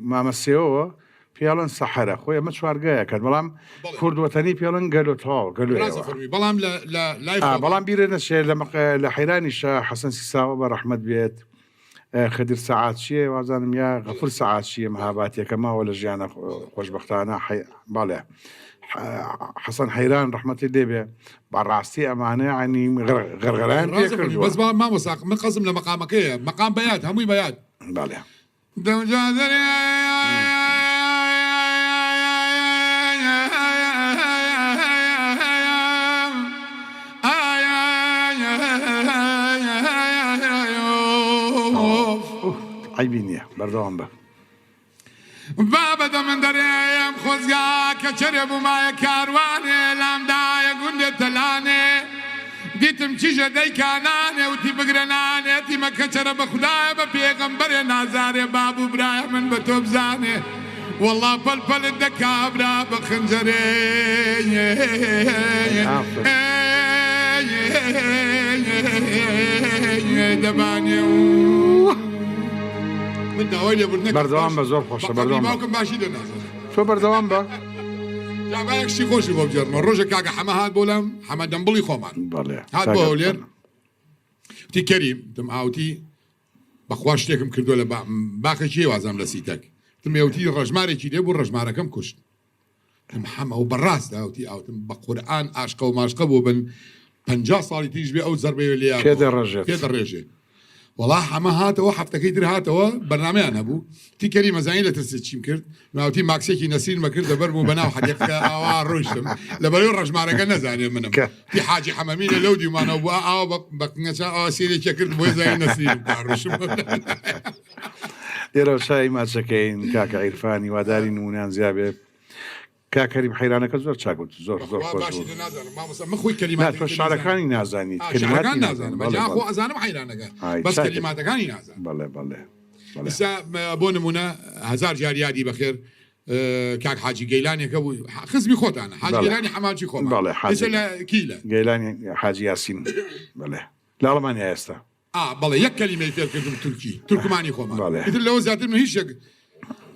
ما مسيوه بيلون صحراء خويا ما شوارجا كان بلام كرد وطني بيلون قالوا تاو قالوا بلام لا بلام بيرنا شيء لحيراني شا حسن سيساوي برحمة بيت خدر ساعات شيء وزن يا غفر ساعات شيء مهاباتي كما ولا جانا خوش بختانا بالله حسن حيران رحمة الله به بالراسي أمانة يعني غرغران بس ما وثق من قسم لمقامك إيه مقام بيات همي بيات بالله عيبيني بردوان به بابا دمن دريم خزقا كشرب وما كارواني لام داي قند تلاني ديتم تيجا داي كاناني وتي بقرناني تي ما كشرب خداي ببيغمبر نازاري بابو براي من بتوب زاني والله فلفل الدكابرة بخنجري دباني من داويلي برنك بردوان بزور خوش بردوان باوكم باشي دنا شو بردوان با لا بايك شي خوش بو بجرم روجا كاغا حما هاد بولم حما دمبلي خومان بالله هاد بولير تي كريم تم اوتي بخواش تكم كردو ل باقي شي وازم لسيتك تم يوتي رجماري كي دبو رجماركم كشت تم حما وبراس داوتي او تم بقران عاشق وماشق بو بن 50 صالي تيجي بي او زربي ليا كده الرجل كده الرجل والله حما هاتوا حفته كيدر هاتوا برنامج ابو تي كريمه زين لترسيت شي مكرت ناوتي ماكسيكي نسين ما كرت برمو بناو حديقه او روشم لبريو رجمارك نزاني منهم في حاجه حمامين لودي ما انا او بقنشا او سيري كرت بو زين نسين روشم يرو شاي ما شكين كاك عرفاني وداري نونان زيابه كاكريم حيرانك زور تشاغوت زور خوش ما خوي كلمات لا شعركاني نازاني كلمات نازاني ما اخو ازانم حيرانك بس كلماتكاني نازاني بالله بس بون منا هزار جاريادي بخير كاك حاجي جيلاني كبو خزمي خوت انا حاجي جيلاني حماجي خوت بالله حاجي كيله جيلاني حاجي ياسين بالله لا المانيا استا بالله يك كلمه يفير كلمه تركي تركماني خوما مثل لو زاد من هيش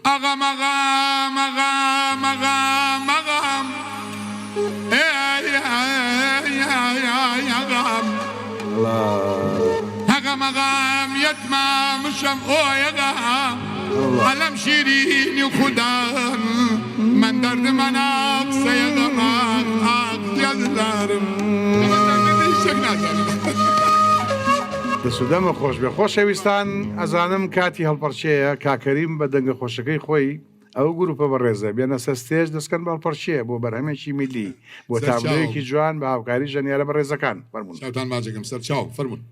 أغام أغام أغام أغام أغام أغام أغام يتمى مشم يغام علم شيرين وخدان من درد مناق سيغام يزدارم دەسودەمە خۆش بێ خۆشەویستان ئەزانم کاتی هەڵپەرچەیە کاکەریم بە دەنگە خۆشەکەی خۆی ئەو گروپە بەڕێزە بێنە سەستێژ دەستکەن باڵپەرچیە بۆ بەرهەمێکی میلی بۆ تابلۆیەکی جوان بە هاوکاری ژەنیارە بەڕێزەکان فەرموون چاوتان ماجێکم سەر چاو فەرموون.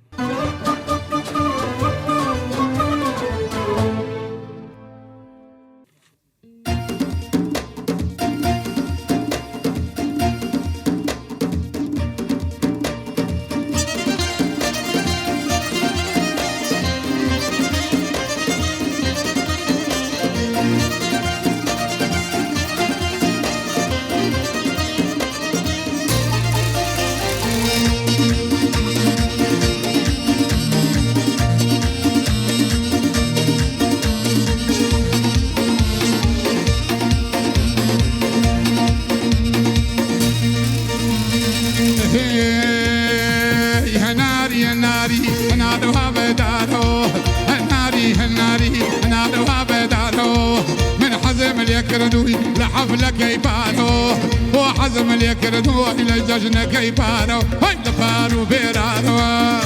لحفلة كيبانو وحزم اليكردو إلى ججن كيبانو هاي لفارو بيرانو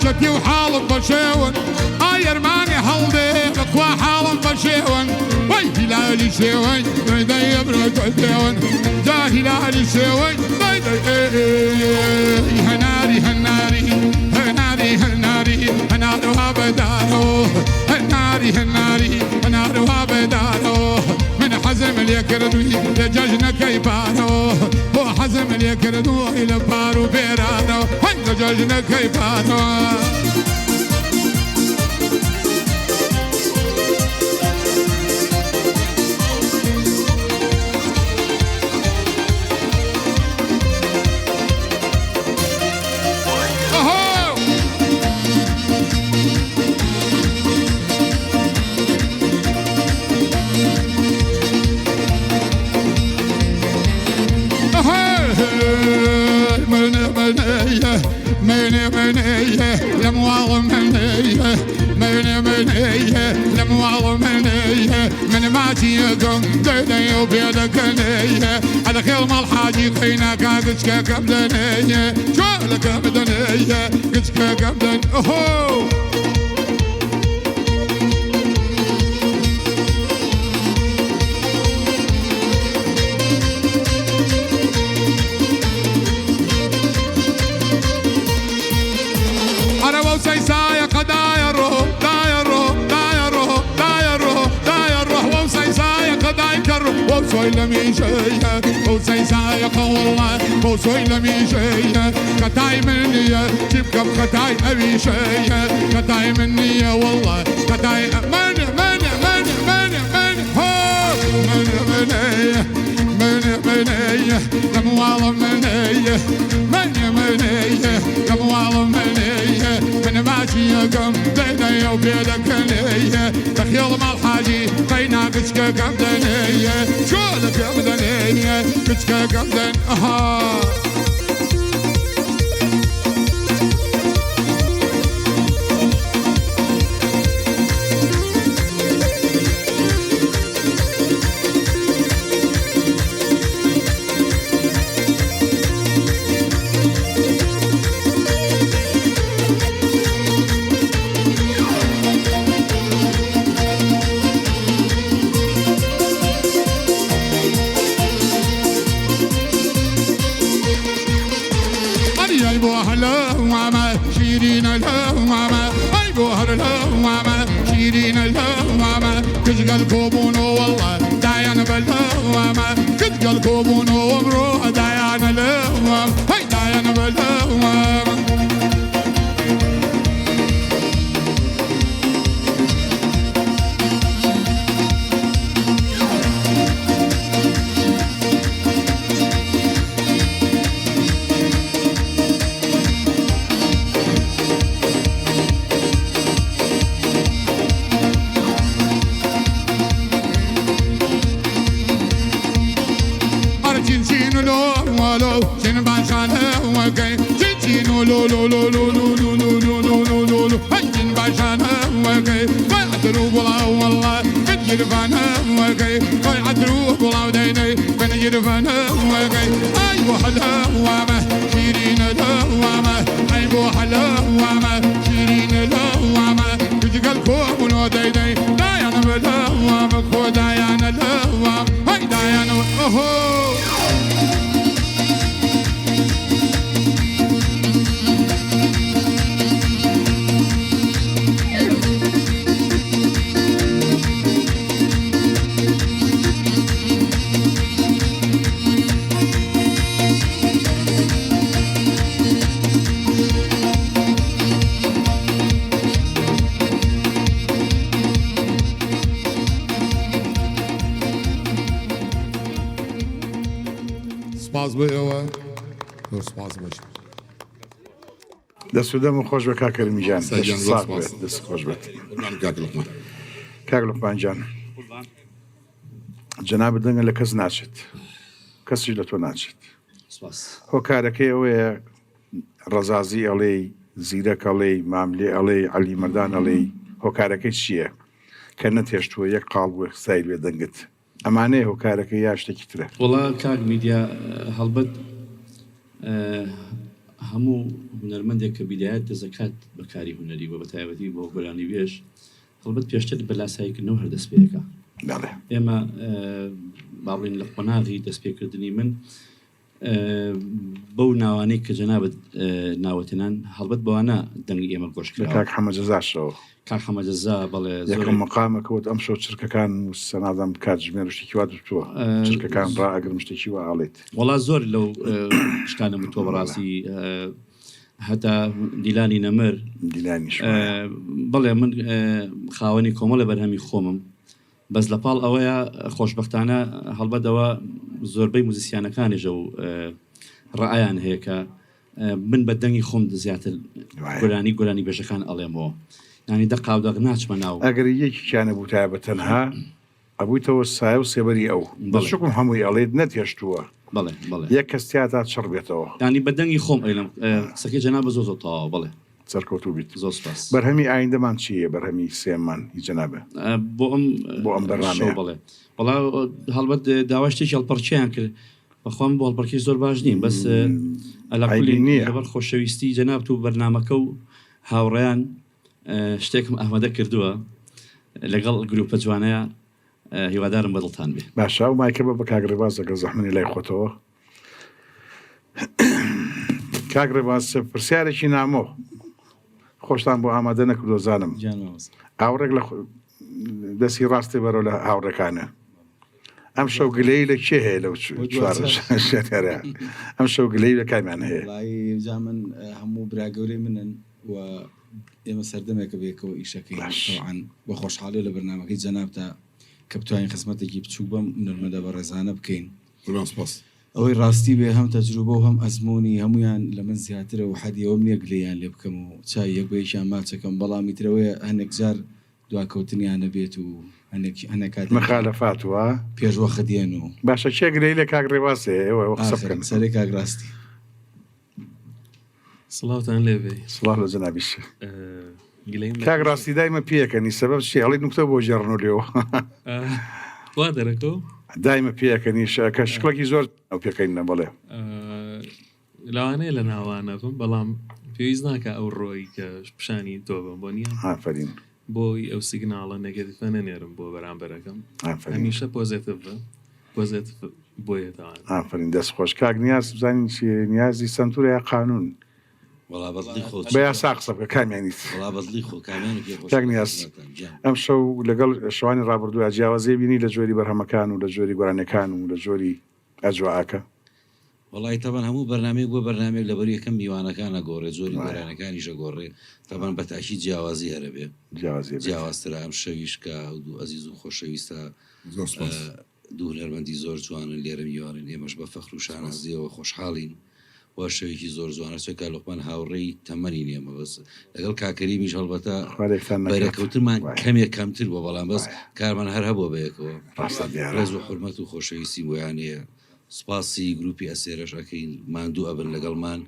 جتي وحالم بشيون يرماني هلدي بقوى حالم بشيون وي هلالي شيوي داي يبرد عديون جا هلالي شيوي داي هناري هناري هناري هناري هنارها بدارو هناري هناري هنارها بدارو من حزم اليكردوي لججنا كيبانو هو حزم اليكردوي لبارو بيرانو هاي لججنا كيبانو منية لمواظ منية منية لمواظ منية من ما تيقوم ديدي وبيدك نية على خير ما الحاجي خينا كاكشكا كبدنية شو لك بدنية كشكا كبدن اوهو سيسايق دايرو دايرو دايرو دايرو دايرو وسيسايق دايكر وسوي لميشيه وسيسايق والله وسوي لميشيه قطاي مني تبقى بقطاي ابي شيه قطاي مني والله قطاي من من من من من هو من منيه من منيه لمواظ منيه من منيه لمواظ منيه من ماشيكم ديدي وبيدك نية تخيل مع الحاجي قينا كشكا كبدنية شو لك كبدنية كشكا كبدن كشقل كوبونو والله دايان بالهوامة كشقل كوبونو ومروح دايان الهوام هاي دايان بالهوام لو لو لو لو لو لو لو لو لو لو لو لو لو هين باشانا وكي ويعدلوا بلا والله بنجر فانا وكي ويعدلوا بلا وديني بنجر فانا وكي أيوة حلا وما شيرين دوامة أيوة حلا وما شيرين دوامة بتقل كوم وديني دايانا بدوامة كو دايانا دوام هاي دايانا أوهو سپاس بۆ ئێوە زۆر سپاس باشە دەسوودەم و خۆش بە کاکەرمیجان سەرجان زۆر سپاس. دەست خۆش بێت کاک لقمان کاک لوقمانجان جەنابەت دەنگە لە کەس ناچێت کەسیش لە تۆ ناچێت سپاس هۆکارەکەی ئەوەیە ڕەزازی ئەڵێ زیرەک ئەڵێ ماملێ ئەڵێ عەلی مەردان ئەڵێ هۆکارەکەی چییە کە نەتێشتووە یەک قاڵ بووە سای لێ دەنگت ئەمانەیە هۆکارەکەی یا شتێکی ترە وڵا کاک میدیا هەڵبەت هەموو هونەرمەندێک کە بیدایەت دەزەکات بەکاری هونەری بە بەتایبەتی بۆ گۆرانی وێژ هەڵبەت پێشتر بە لاساییکردنەوە هەردەست پێەکە بەڵێ ئێمە باڵین لە قۆناغی دەستپێکردنی من بەو ناوانەی کە جەنابەت ناوەتێنان هەڵبەت بەوانە دەنگی ئێمە لە گۆشکرا کاک حەمەجەزاشەوە کاک حەمەجەزا بەڵێ یەکەم مقامەکەوت ئەم شەو چرکەکان و سەنادەم کات ژمێر شتێکی وا دوتووە چرکەکان ڕا ئەگەرم شتێکی وا ئاڵێت وڵا زۆر لەو شتانە تۆ بەڕاستی هەتا دیلانی نەمر دیلانیش بڵێ من خاوەنی کۆمەڵە بەرهەمی خۆمم بەس لە پاڵ ئەوەیە خۆشببختانە هەڵبەتەوە زۆربەی موزیسیانەکانیژە و ڕعیان هەیە کە من بە دەنگی خۆم زیاتر گۆرانی بێژەکان ئەڵێمەوە ینی دە قاودەق ناچمە ناو ئەگەر یەکییانە بوو تایە بە تەنها ئەبوویتەوە سایە و سێبەری ئەو بەشکم هەمووی ئەڵێت نەتێشتووە بڵێ بڵێ یەک کەستیاتا چڕ بێتەوە ینی بە دەنگی خۆم ئەیلم سەکەی جەنا بە زۆ تاوا بڵێ سەرکەوتوو بیت زۆر سپاس بەرهەمی ئایندەمان چییە بەرهەمی سێمان هیچ جەنابێ بۆ ئەم بەرنامەیە. بڵێ وڵا هەڵبەت داوا شتێکی هەڵپەرچیان کرد بەخۆم بۆ هەڵپەرکی زۆر باش نیم بەس عیبی نییە. لەبەر خۆشەویستی جەنابەت و بەرنامەکە و هاوڕێیان شتێکم ئەحمەدە کردووە لەگەڵ گروپە جوانەیە هیوادارم بەدڵتان بێ باشە و مایکە بە کاگڕێباز لەگە زەحمنی لای خۆتەوە کاگڕێباز پرسیارێکی نامۆ خۆشتان بۆ ئامادە نەکردو زانم ئاوڕێک لە دەستی ڕاستی بەرەو لە هاوڕەکانە ئەم شەو گلەی لە کێ هەیە لەو شوارە ئەم شەو گلەی لە کامیان هەیە جا من هەموو براگەورەی منن و ئێمە سەردەمێکە بێکەوە ئیشەکەی بە خۆشحاڵی لە بەرنامەکەی جەنابتە کە بتوانین خزمەتێکی بچوو بەم نرمەدە بە ڕێزانە بکەین سپاس ئەوەی ڕاستی بێ هەم تەجروبە و هەم ئەزمموی هەمویان لە من زیاترە و حەدیەوەم نییە گلیان لێ بکەم و چای یەک بەیشیان ماچەکەم بەڵامی ترەوەی هەندێک جار دواکەوتنیانە بێت و هەنێکات مخالەفات وە پێشوەخە دێن و باشە چێ گلەی لە کاگڕێباسێ ئێوە قسە بکەن سەرێک کاگڕاستی سڵاوتان لێبێ سڵاو لە جەنابیش گلەیم کاک ڕاستی دایمە پێەکەنی سەبەب چی هەڵی نوکتە بۆ ژێڕن و لێەوە وا دەرەکە دایمە پێەکەنی کە شکڵێکی زۆر ئەو پێکەینە بڵێ لەوانەیە لە ناوانە بم بەڵام پێویست ناکە ئەو ڕۆی کە پیشانی تۆ بم بۆ نیە ئافرین بۆی ئەو سیگناڵە نەگەتیفە نەنێرم بۆ بەرامبەرەکەم ئافرین هەمیشە پۆزێت بۆیەتەوان ئافرین دەست خۆش کاک نیاز بزانین چی نیازی سنتورە یا قانون وڵا بەدڵی خۆ بە یاسا قسە بکە کامیانیت وڵا بەدڵی خۆ کامیان کاک نیاز ئەم شەو لەگەڵ شەوانی ڕابردووە جیاوازێ بینی لە جۆری بەرهەمەکان و لە جۆری گۆرانەکان و لە جۆری ئەجواکە وڵی تەبان هەموو بەرنامێک بۆ بەرنامێک لەبەر یەکەم میوانەکانە گۆڕێ زۆری گۆرانەکانیشە گۆڕێ تەبان بەتاشی جیاوازی هەرە بێ جیاوازترە ئەم شەویشکە دوو ئەزیز و خۆشەویستە دوو هونەرمەندی زۆر جوانن لێرە میوانن ئێمەش بە فەخر و شانازیەوە خۆشحاڵین وا شەوێکی زۆر جوانە چێکا لۆقمان هاوڕێی تەمەنی نێمە بەس لەگەڵ کاکەریمیش هەڵبەتە بەرەکەوترمان کەمێک کەمتر بۆ بەڵام بەس کارمان هەر هەبووە بەیەکەوە ڕێز و حورمەت و خۆشەویستی بۆیانەیە سپاسی گروپی ئەسێرەش ئەەکەین ماندوو ئەبن لەگەڵمان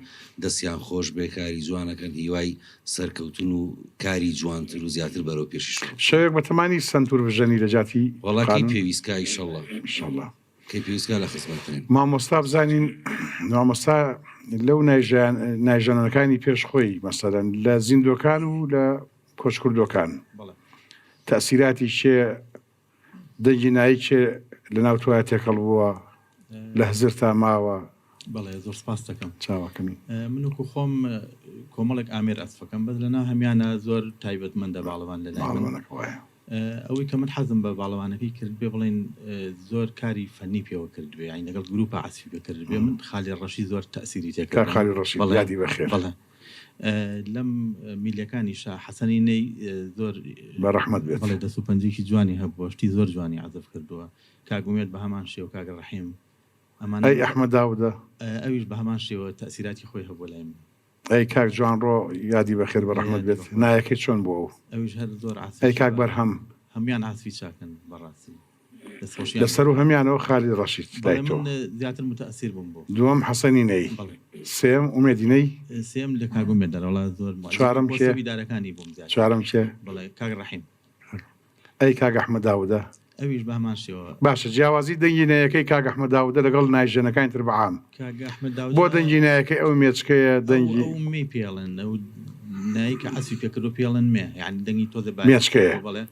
دەستیان خۆش بێ کاری جوانەکەن هیوای سەرکەوتن و کاری جوانتر و زیاتر بەرەو پێشی شەوێک بەتەمانی سنتور بژەنی لە جاتی وڵاتی پێویستکە ئیشەڵڵا ئینشەڵڵا کەی پێویستکە لە خزمەتترین مامۆستا بزانین مامۆستا لەو نایژانەکانی پێش خۆی مەسەرەن لە زیندۆکان و لە کۆچکردۆکان تەسیراتی چێ دەنگی نایی چێ لە ناوتوایە تێکەڵ بووە لە هزر تا ماوە بەڵێ زۆر سپاس دەکەم چاوەکەمی منوکو خۆم کۆمەڵێک ئامێر ئەسفەکەم بەس لەنا هەمیانە زۆر تایبەتمەندە باڵەوان لە ئەوەی کە من حەزم بە باڵەوانەکەی کرد بێ بڵێن زۆر کاری فەنی پێوە کرد بێ یانی لەگەڵ گروپە عسفی بکرد بێ من خالی ڕەشی زۆر تەسیری تێکرد خالی ڕەشی یادی بەخێر لەم میلیەکانی شا حەسەنی نەی زۆر بەڕەحمەت بێت بەڵێ دەست و پەنجێکی جوانی هەبووە شتی زۆر جوانی عەزف کردووە کاگومێت بە هەمان شێوە کاگە ڕەحیم ئەمان ئەی ئەحمەد داودە ئەویش بە هەمان شێوە تەسیراتی خۆی هەبووە لای من ئەی کاک جوان ڕۆ یادی بەخێر بەڕەحمەت بێت نایەکەی چۆن بۆ ئەو ئەویش هەر زۆر ئەی کاک بەرهەم هەمیان عاسفی چاکن بەڕاستی لەسەر و هەمیانەوە خالی ڕەشید دایتەوە زیاتر متەئسیر بووم بۆ دووەم حەسەنی نەی سێم ئومێدینەی سێم لە کاگومێت دەرەوەڵا زۆر چوارەم کێ بیدارەکانی بووم چوارەم کێ بەڵێ کاگ ڕەحیم ئەی کاک ئەحمەد داودە ئەویش بە هەمان شێوە باشە جیاوازی دەنگینەیەەکەی کاک ئەحمەد داودە لەگەڵ نایژەنەکانی تر بەعام بۆ دەنگینایەکەی ئەو مێچکەیە دەنگی می پێڵن ئەو نایکە عەسفی پێکردو پێڵن مێ یعنی دەنگی تۆزە مێچکەیە بڵێ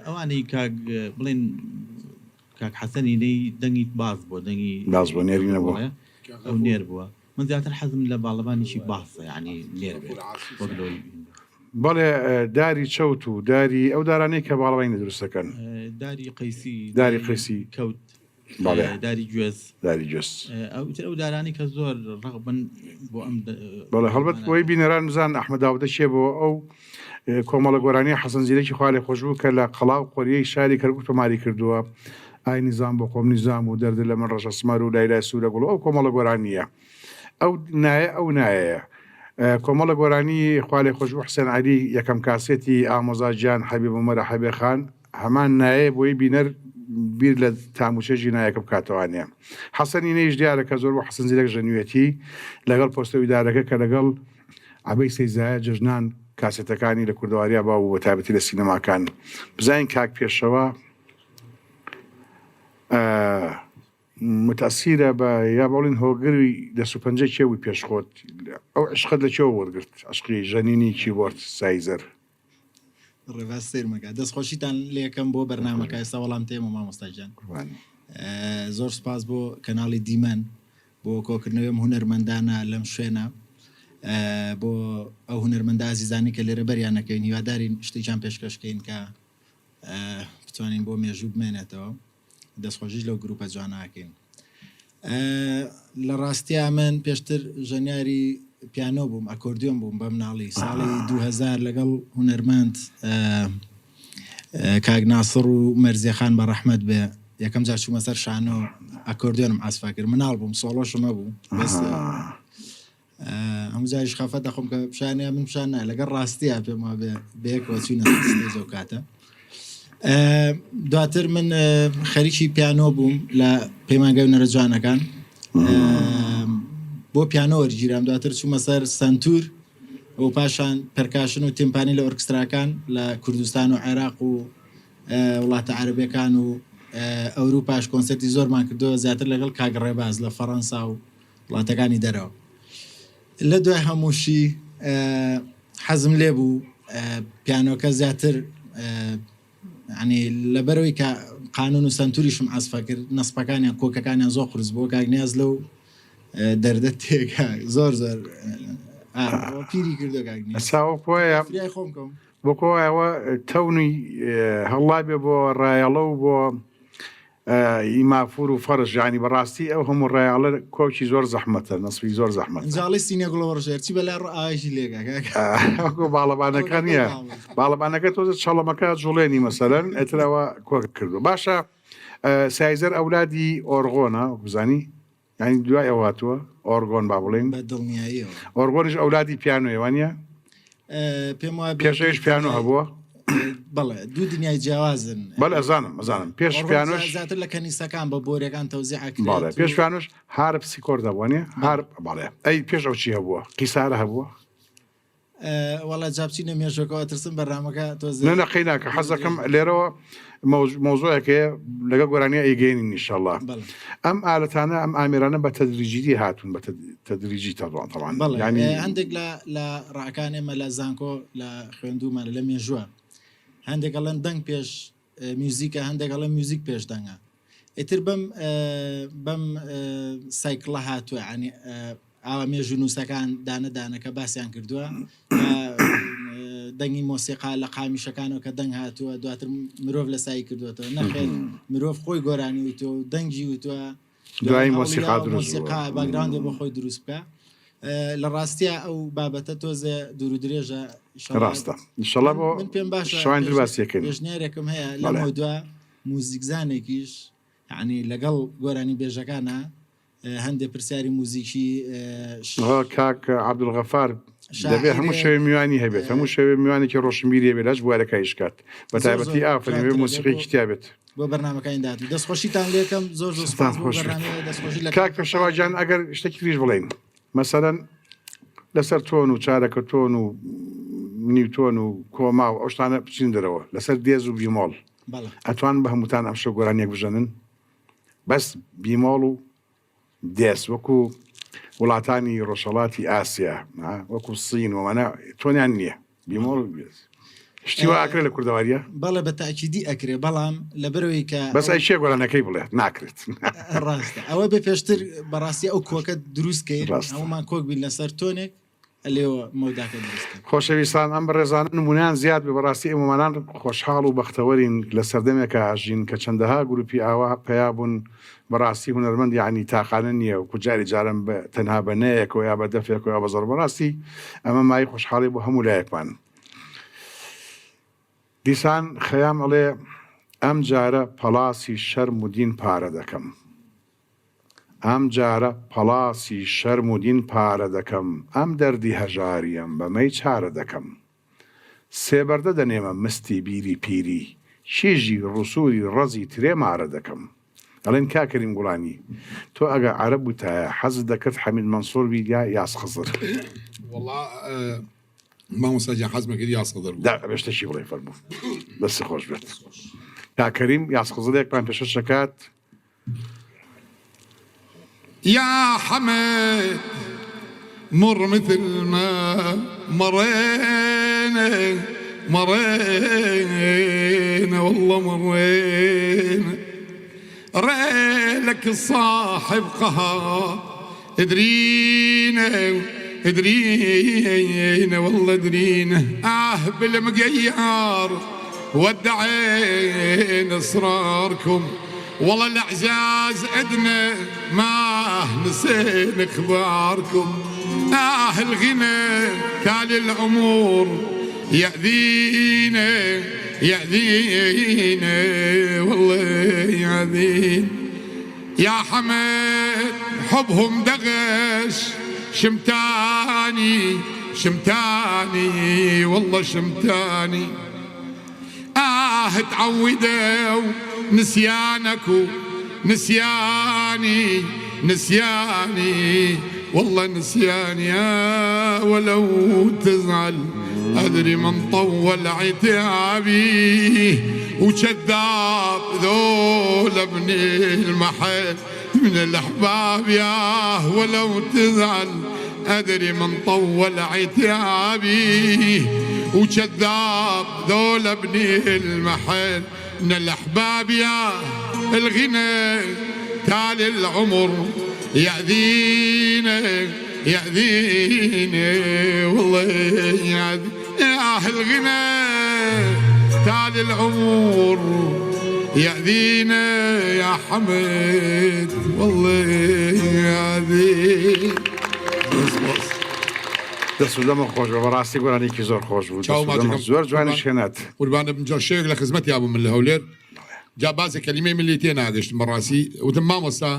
ئەوانەی کاگ بڵێن کاک حەسەنی نەی دەنگی باز بۆ دەنگی باز بۆ نێری نەبووە ئەو نێر بووە من زیاتر حەزم لە باڵەبانیشی باسە یعنی نێر بێت وەکلۆی بەڵێ داری چەوت و داری ئەو دارانەی کە باڵەوانی دروستەکەن داری قەیسی داری قەیسی کەوت داری گوێز داری گوێز ئەو دارانی کە زۆر ڕغبن بۆ ئەم بەڵێ هەڵبەت بۆی بینەران بزان ئەحمەد داودە چێ بۆ ئەو کۆمەڵە گۆرانی حەسەن زیرەکی خوا لێ خۆش بوو کە لە قەڵاو قۆریەی شاری کەرکووک تۆماری کردووە ئای نیزام بۆ خۆم نیزام و دەردە لە من ڕەشە سمەر و لایلای سوورە گوڵ ئەو کۆمەڵە گۆرانیە ئەو نایە ئەو نایەیە کۆمەڵە گۆرانی خوا لێ خۆش بوو حسێن عەلی یەکەم کاسێتی ئامۆزاجیان حەبیب عومەر حەبێ خان هەمان نایە بۆی بینەر بیر لە تاموشەژی نایەکە بکاتەوانێ حەسەنی نەیش دیارە کە زۆر بۆ حەسەن زیرەک ژەنوێتی لەگەڵ پۆستەوی دارەکە کە لەگەڵ عەبەی سەیزایە جەژنان کاسێتەکانی لە کوردەواریە باو بە تایبەتی لە سینەماکان بزانین کاک پێشەوە متەسیرە بە یا بەڵین هۆگری دەست و پەنجەی کێوی پێشخۆت ئەو عشقت لە کێوە وەرگرت عشقی ژەنینی کیبۆرد سایزەر ڕێباز سێرمەکە دەستخۆشیتان لێکەم بۆ بەرنامەکە ئێستا وەڵام تێمە مامۆستاجان زۆر سپاس بۆ کەناڵی دیمەن بۆ کۆکردنەوەم هونەرمەندانە لەم شوێنە بۆ ئەو هونەرمەندە ئازیزانی کە لێرە بەریانەکەین هیوادارین شتێکیان پێشکەشکەین کە بتوانین بۆ مێژوو بمێنێتەوە دەستخۆشیش لەو گروپە جواناکەین لە ڕاستیا من پێشتر ژەنیاری پیانۆ بووم ئەکۆردیۆن بووم بە مناڵی ساڵی 2000 لەگەڵ هونەرمەند کاک ناسڕ و مەرزیەخان بە ڕەحمەت بێ یەکەم جار چوومە سەر شانۆ ئەکۆردیۆنم ئاسفا کرد مناڵ بووم سۆڵۆشم هەبوو بەس هەموو جاریش خەفەت دەخۆم کە پیشانیان من پیشان نایە لەگەڵ ڕاستیە پێما بێ بەیەکەوە چوینە ستێجە و کاتە دواتر من خەریکی پیانۆ بووم لە پەیمانگەی هونەرە جوانەکان بۆ پیانۆ وەرگیرام دواتر چوومە سەر سەنتور و پاشان پەرکاشن و تیمپانی لە ئۆرکستراکان لە کوردستان و عێراق و وڵاتە عەرەبیەکان و ئەوروپاش کۆنسەرتی زۆرمان کردووە زیاتر لەگەڵ کاک ڕێباز لە فەڕەنسا و وڵاتەکانی دەرەوە لە دوای هەمووشی حەزم لێ بوو پیانۆکە زیاتر ینی لەبەرەوەی کە قانون و سنتوریشم ئاسفا کرد نەسپەکانیان کۆکەکانیان زۆر قرس بۆ کاگنیاز لەو دەردە تێکا زۆر زۆر پیری کردو کاگنیساوەکۆیە بۆ کۆیەوە تەونی هەڵڵا بێ بۆ ڕایەڵە و بۆ ئیمافور و فەرش ینی بەڕاستی ئەو هەموو ڕایاڵە کۆچی زۆر زەحمەتە نسبی زۆر زەحمەت جاڵی سینە گوڵەوەڕژێر چی بە لای ڕائشی لێگەکە باڵەبانەکە نییە باڵەبانەکە تۆزە چەڵەمەکە جوڵێنی مەسەلەن ئەترەوە کۆک کردو باشە سایزەر ئەولادی ئۆرغۆنە بزانی ینی دوای ئەواتوە ئۆرگۆن با بڵێن دڵنیاییەوە ئۆرگۆنیش ئەولادی پیانۆیوانە پێم وایە پێشەویش پیانۆ هەبووە بەڵێ دوو دنیای جیاوازن بەڵێ ئەزانم پێش پیانۆش زیاتر لە کەنیسەکان بە بۆریەکان تەوزیعکرێت باڵێ پێش پیانۆش هارپ سیکۆر دەبووانێ هارپ باڵێ ئەی پێش ئەو چی هەبووە قیسارە هەبووە وڵات جاپچی نەمێژەکەەوە ترسم بەرنامەکە تۆز نەقیناکە حەزەکەم لێرەوە مۆزۆیەکەیە لەگە گۆرانیە ئەیگەینی نیشەله ئەم ئالەتانە ئەم ئامێرانە بە تەدریجی هاتوون بە تەدریجی تەڕوان هەندێک لە ڕاکان ئێمە لە زانکۆ لە خوێندومانە لە مێژووە هەندێک ئەڵەن دەنگ پێش میوزیکە هەندێک ئەڵە میوزیک پێش دەنگە ئیتر بەم سایکڵە هاتووە ینی ئاوا مێژوو نووسەکان دانەدانەکە باسییان کردووە دەنگی مۆسیقا لە قامیشەکانەوە کە دەنگ هاتووە دواتر مرۆڤ لە سایی کردوێتەوە نەخێت مرۆڤ خۆی گۆرانی وتۆ و دەنگی وتووە دوای مۆسیقا باگراندێ بۆ خۆی دروست بکە لە ڕاستیە ئەو بابەتە تۆزێ دوور و درێژە ڕاستە انشەڵا بۆ من پێم باشە شوان باسیەکەن پێشنیارێکم هەیە لەمە دووە موزیکزانێکیش ینی لەگەڵ گۆرانی بێژەکانە هەندێک پرسیاری موزیکی کاک عەبدولغەفار دەبێت هەموو شەوێ میوانی هەبێت هەموو شەوێ میوانێکی ڕۆشنبیری هەبێت لەش بوارەکەی شکات بە تایبەتی ئافرین موسیقی کتابێت بۆ بەرنامەکانی داات دەستخۆشیتان لێکم زۆر کاک پێشەواجان ئەگەر شتێکی تریش بڵێن مەسەرەن لەسەر تۆن و چارەکە تۆن و نیوتۆن و کۆما و ئەو شتانە بچین دەرەوە لەسەر دێز و بیمۆڵ ئەتوان بە هەمووتان ئەم شە گۆرانیەک بژەنن بەس بیمۆڵ و دێس وەکو وڵاتانی ڕۆژهەڵاتی ئاسیا وەکو سین ومانە تۆنیان نییە بیمۆڵ شتیوا ئاکرێت لە کوردەواریە بەڵێ بە تاکیدی ئەکرێ بەڵام لەبەرەوەی کە بەس ئەی شێ گۆرانەکەی بڵێت ناکرێت ڕاستە ئەوە بێ پێشتر بەڕاستی ئەو کۆکە دروستکەی ئەومان کۆک بین لەسەر تۆنێک لێەوە مەوداکە دروستکە خۆشەویستان ئەم بەڕێزانە نمونیان زیاد بێ بەڕاستی ئێمەمانان خۆشحاڵ و بەختەوەرین لە سەردەمێکە ئاژین کە چەندەها گروپی ئاوا پیا بوون بەڕاستی هونەرمەند یعنی تاقانە نییە و کوجاری جارم تەنها بە نەیەکەوە یا بە دەفێکەوە یا بە زۆر بەڕاستی ئەمە مای خۆشحاڵی بۆ هەموو لایەکمان دیسان خەیام ئەڵێ ئەم جارە پەڵاسی شەرم و دین پارە دەکەم ئەم جارە پەڵاسی شەرم و دین پارە دەکەم ئەم دەردی هەژاریم بەمەی چارە دەکەم سێبەردە دەنێمە مستی بیری پیری شیژی ڕوسوری ڕەزی ترێ مارە دەکەم ئەڵێن کاکەریم گوڵانی تۆ ئەگە عەرەب بووتایە حەزت دەکرد حەمید مەنسوور بی یا یاس خزر مامۆستاجیان حەزمە کرد یاس خزر بوو شتێکی بڵێ فەرموو دەستی خۆش بێت کاکەریم یاس خزرێکمان پێشە شەکات يا حمد مر مثل ما مرينا والله مرينا ريلك صاحب قهر ادرينا والله ادرينا بالمقيار ودعينا اسراركم والله الاعزاز عدنا ما نسينا اخباركم الغنى تالي الامور يأذينا والله يأذينا يا حمد حبهم دغش شمتاني والله شمتاني تعودوا نسيانك نسياني والله نسياني ولو تزعل أدري من طول عتابي وكذاب ذول ابن المحل من الأحباب ياه ولو تزعل أدري من طول عتابي وكذاب ذول ابن المحل من الأحباب يا الغنى تالي العمر يأذينا والله يأذينا يا الغنى تالي العمر يأذينا يا حمد والله يأذينا دەست دەمە خۆش بە بەڕاستی گۆرانێکی زۆر خۆش بوو زۆر جوانی شێنات قوربانە بنجا شێک لە خزمەت یابوو من لە هەولێر جا بازە کەلیمەی ملی تێ ناگەشت بەڕاستی وتم مامۆستا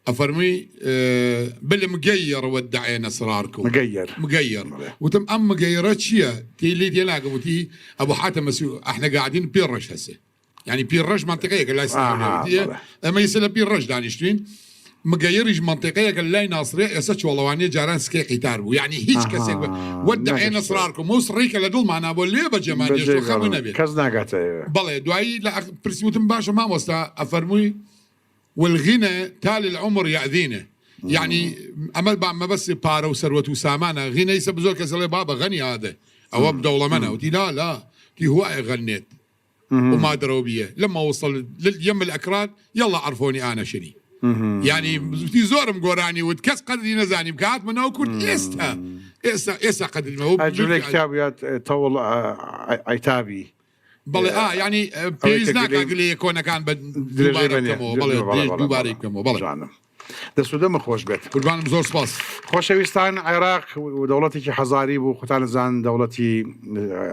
أفرمي بالمقير ودعين أسراركم مقير وتم أم مقيرات شيا تي اللي تلاقوا تي أبو حاتم إحنا قاعدين بيرش هسه يعني بيرش منطقية قال لا يسأل أما يسأل بيرش دانشتين مقيرج منطقية قال لا ناصرية يسأل والله واني جاران سكي قيتاربو يعني هيج كسي ودعين أسراركم مصريك لدول معنا بولي بجمان يشتو خمنا بيه كزنا قاتي بلى دعي لا برسيوتم باشا ما وستا أفرمي والغنى تالي العمر يأذينه يعني ما بس بارو وثروة وسامانة غنى يسبزول كسلي بابا غني هذا أو بدولة منه وتي لا تي هو غنيت وما دروا بيه لما وصل لليم الأكراد يلا عرفوني أنا شني يعني تي زور مقوراني وتكس قدري نزاني بكات منه وكنت إسا قدري ما هو أجل كتابيات طول عتابي بله يعني بيزناك أقولي يكون كان دوباره كمو بله دەسوودەمە خۆش بێت قوربانم زۆر سپاس خۆشەویستان عێراق و دەوڵەتێکی حەزاری بوو خوتان زان دەوڵەتی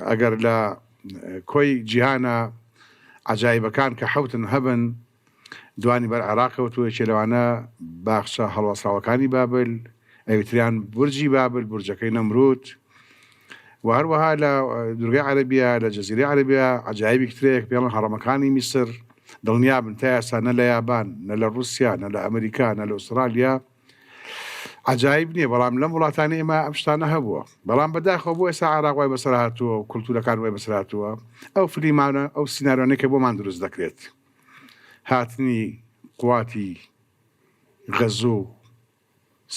ئەگەر لە کۆی جیهانە عجایبەکان کە حوتن هەبن دوانی بەر عێراقەوتوەیەکی لەوانە باخچە هەڵوەسراوەکانی بابل ئەوتریان بورجی بابل بورجەکەی نەمرود و هەروەها لە دورگای عەرەبیە لە جەزیرەی عەرەبیە عجایبی کترێک پێڵەن هەڕەمەکانی میسر دڵنیابن تا ئێستا نە لە یابان نە لە رووسیا نە لە ئەمریکا نە لە ئوسترالیا عجایب نییە بەڵام لەم وڵاتانی ئێمە ئەم شتانە هەبووە بەڵام بەداخەوە بۆ ئێستا عێراق وای بەسەر هاتووە و کولتورەکان وای بەسەر هاتووە ئەو فلیمانە ئەو سیناریۆنێکە بۆمان دروست دەکرێت هاتنی قواتی غەزۆ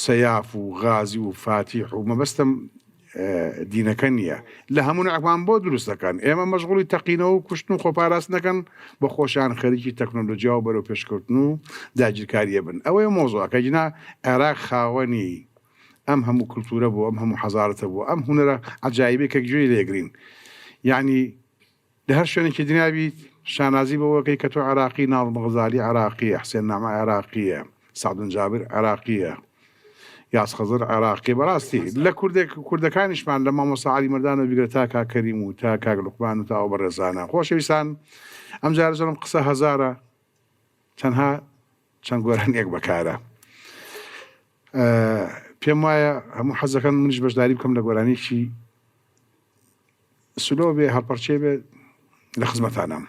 سەیاف و غازی و فاتیح و مەبەستم دینەکە نییە لە هەموو نەعمان بۆ دروست دەکەن ئێمە مەشغوڵی تەقینەوە و کوشتن و خۆپاراست نەکەن بە خۆشیان خەریکی تەکنۆلۆژیا و بەرەو پێشکەوتن و داگیرکاریە بن ئەوەیە مۆزوعەکە جنا عێراق خاوەنی ئەم هەموو کولتورە بوو ئەم هەموو حەزارەتە بوو ئەم هونەرە عەجایبێکە گوێی لێگرین یعنی لە هەر شوێنێکی دنیابیت شانازی بەوەکەی کە تۆ عێراقی ناظم غەزالی عێراقیە حسێن نامە عێراقیە سعد جابر عێراقیە یاس خەزر عێراقی بەڕاستی لە کوردەکانیشمان لە مامۆستا عەلی مەردانەوە بیگرە تا کاک کەریم و تا کاک لوقمان و تا ئەو بەڕێزانە خۆشەویستان ئەم جارە زۆرم قسە هەزارە تەنها چەند گۆرانیەک بەکارە پێم وایە هەموو حەزەکەم منیش بەشداری بکەم لە گۆرانیکی سلۆ بێ هەڵپەرچێ بێ لە خزمەتانم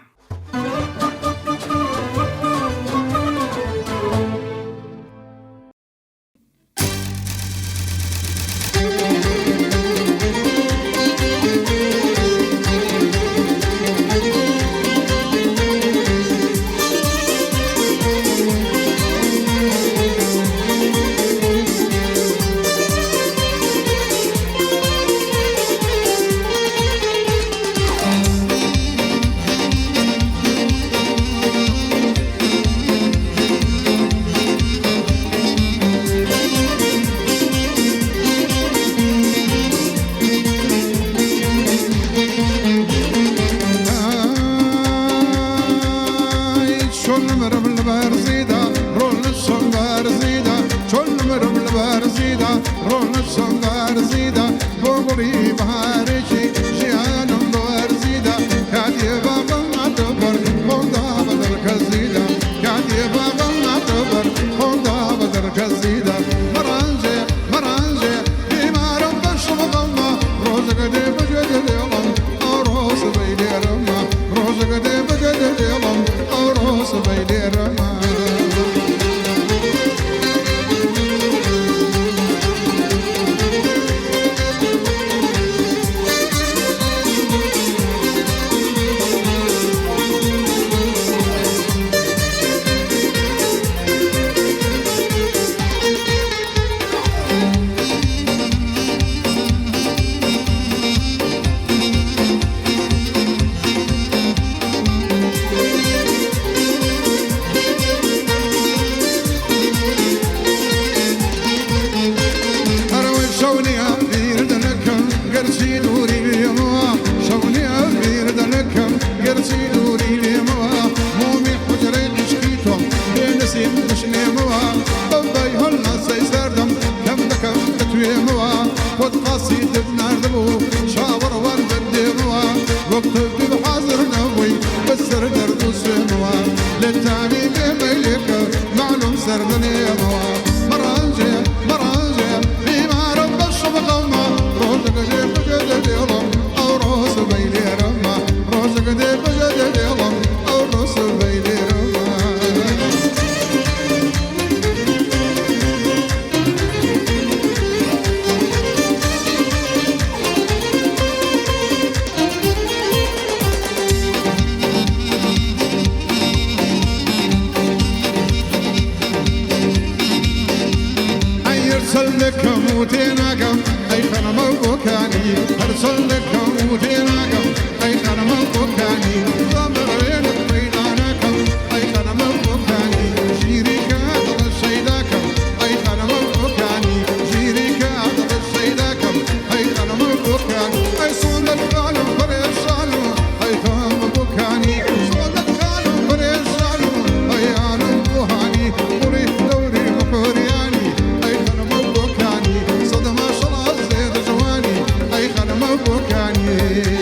معلوم سردني موا مرانجي مرانجي بما رب الشبق ما روزك دي بجد ديلم أو روز بيلي رما روزك دي بجد ديلم أو روز بيلي رما لكم وتناقم أي خنا موكاني أرسل لكم وتناقم أي خنا موكاني ضمر بين بينانكم أي خنا موكاني شيريكا ضد السيداكم أي خنا موكاني شيريكا ضد السيداكم أي خنا موكاني أي صول القالم فريش صالو أي خنا موكاني صول القالم فريش صالو أي أنا بوهاني وريح دوري مقرياني أي خنا صدمة شرع زيد جواني أي خنا موكاني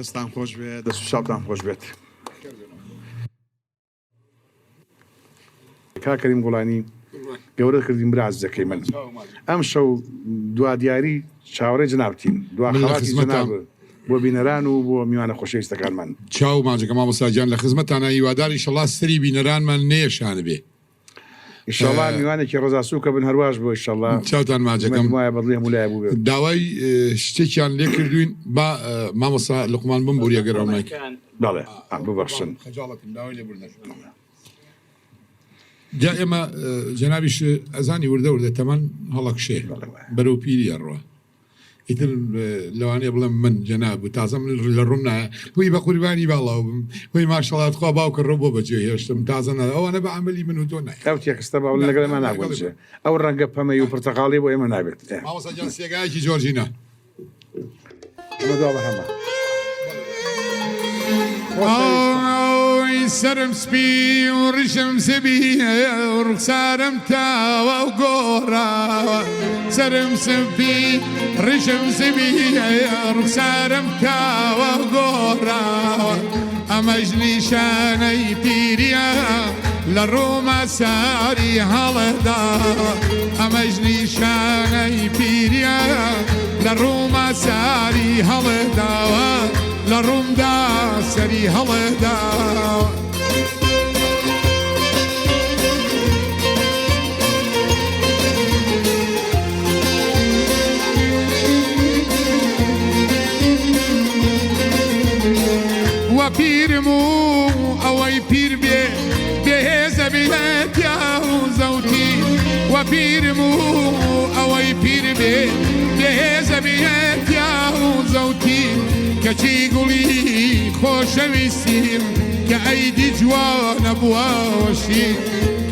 دەستان خۆش بێت دەست و چاوتان خۆش بێت کاکەریم گوڵانی گەورە کردین برا عەزیزەکەی من ئەم شەو دوا دیاری چاوەڕێی جەنابەتین دوا خەڵاتی جەناب بۆ بینەران و بۆ میوانە خۆشەویستەکانمان چاو ماجەکە مامۆستاجان لە خزمەتانە هیوادار ئینشەڵا سەری بینەرانمان نێشانە بێ ئینشەڵا میوانێکی ڕزاسووکە بن هەرواش بۆ ئینشەڵا چاوتان ماجەکەم وایە بەدڵی هەموو بوو بێت داوای شتێکیان لێ کردوین با مامۆستا لوقمان بم بۆ یەگەڕاو نایکە بەڵێ ببەخشن جا ئێمە جەنابیش ئەزانی وردە وردە تەمەن هەڵەکشێ بەرەو پیری ئەڕوە ئیتر لەوانەیە بڵێم من جەناب و تازە من لە ڕوون نایە وی بە قوربانی باڵاو بم وی ماشەڵات خوا باوکە ڕۆ بۆ بەجێ هێشتم تازە نە ئەوانە بە عەمەلی من و تۆ نایە ئەو تێکستە باو لەگەڵمان ناگوێنجێ ئەو ڕەنگە پەمەی و پرتەقاڵی بۆ ئێمە نابێت مامۆستاجان سێگایەکی جۆرجینە ئەمە دوا بە هەمە سرم سبي ورشم سبي ورخسارم تاوى وقورا سرم سبي رشم سبي ورخسارم تاوى وقورا أمجني شاني بيريا للروما ساري هالدا أمجني شاني بيريا للروما ساري هالدا لروم دا سري هالدا وبيرمو أوي بير بي بهز بيت يا زوجي وبيرمو أوي بير بي بهز بيت يا زوجي كشي قولي خوشويسين كأيدي جوان أبواشي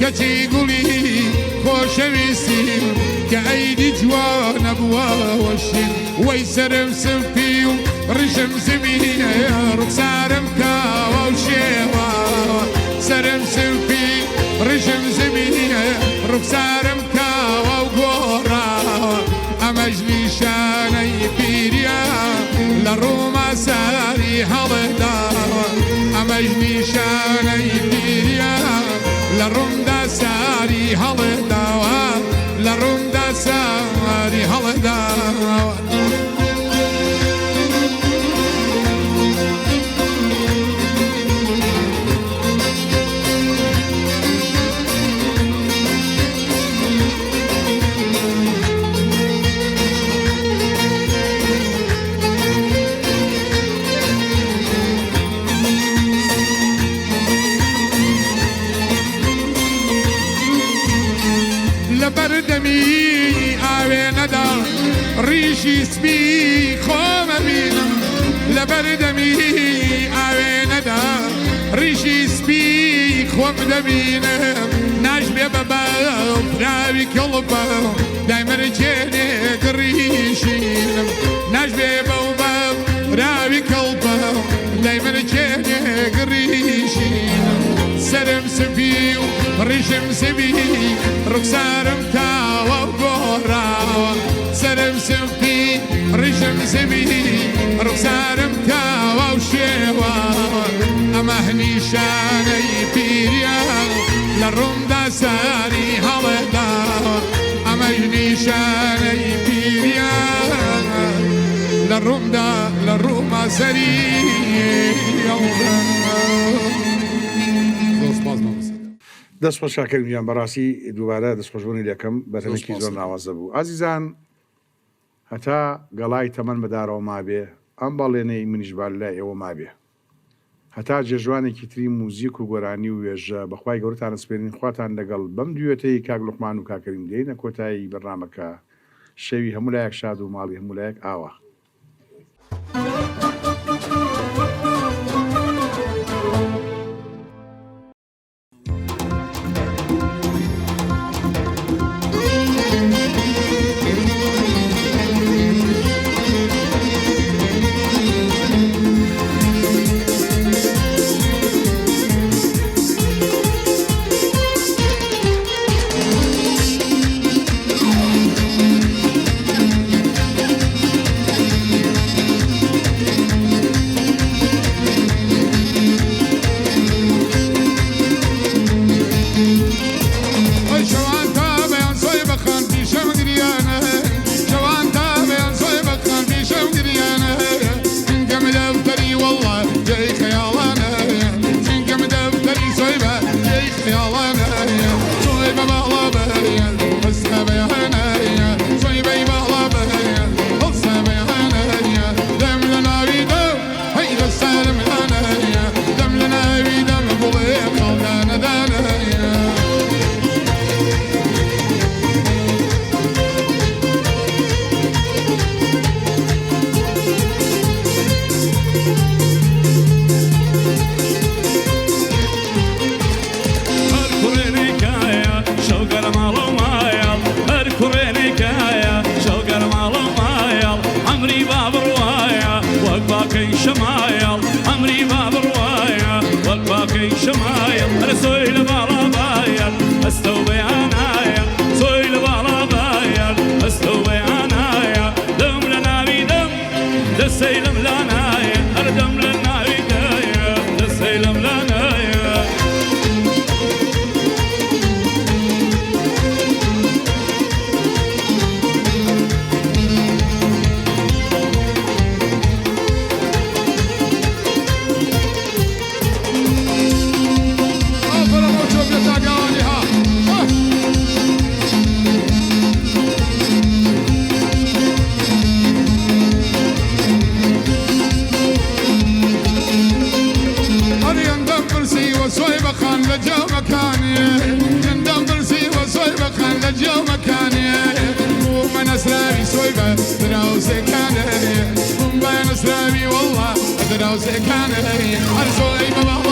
كشي قولي خوشويسين كأيدي جوان أبواشي ويسرم سنفيو رشم سمية رخسارم كاوا وشيوا سرم سنفي رشم سمية ئەمەژنی شانەی پیریا لە ڕوومدا ساری هەڵێداوە لە ڕوومدا ساری هەڵێداوە ڕیشی سپی خۆمە بینم لە بەردەمی ئاوێنەدا ڕیشی سپی خۆم دەبینم ناشبێ بە باوراوی کەڵبە دایمەرجێنێک ڕیشینم ناشبێ بەو باوراوی کەڵبە دایمەرجێنێک ڕیشینم سرم سپی و ڕیشم سپی ڕوخسارم تاوە گۆڕاوە سرم سپی ڕیشم سپی ڕوخسارم تاوە و شێوە ئەمە نیشانەی پیریا لە ڕوومدا ساری هەڵێداوە ئەمەش نیشانەی پیریا لە ڕوومدا لە ڕووما سەری دەست بە شاکردیان بەڕاستی دووبارە دەستپەژۆنی لەکەم بەتەنێکی زۆر ناوازە بوو ئازیزان هەتا گەڵای تەمەەن بەدارەوە مابێ ئەم باڵێنەی منیشبال لای ئێوە مابێ هەتا جێژوانێکی تری موزیک و گۆرانی و وێژە بەخوای گەورتان سپێنین خواتان لەگەڵ بەم دوێتەی کاک لوقمان و کاکەریم دێنە کۆتایی بەرنامەکە شەوی هەموو لایەک شاد و ماڵی هەموو لایەک ئاوە كان والله أدرى وزي كان أرزوي بابا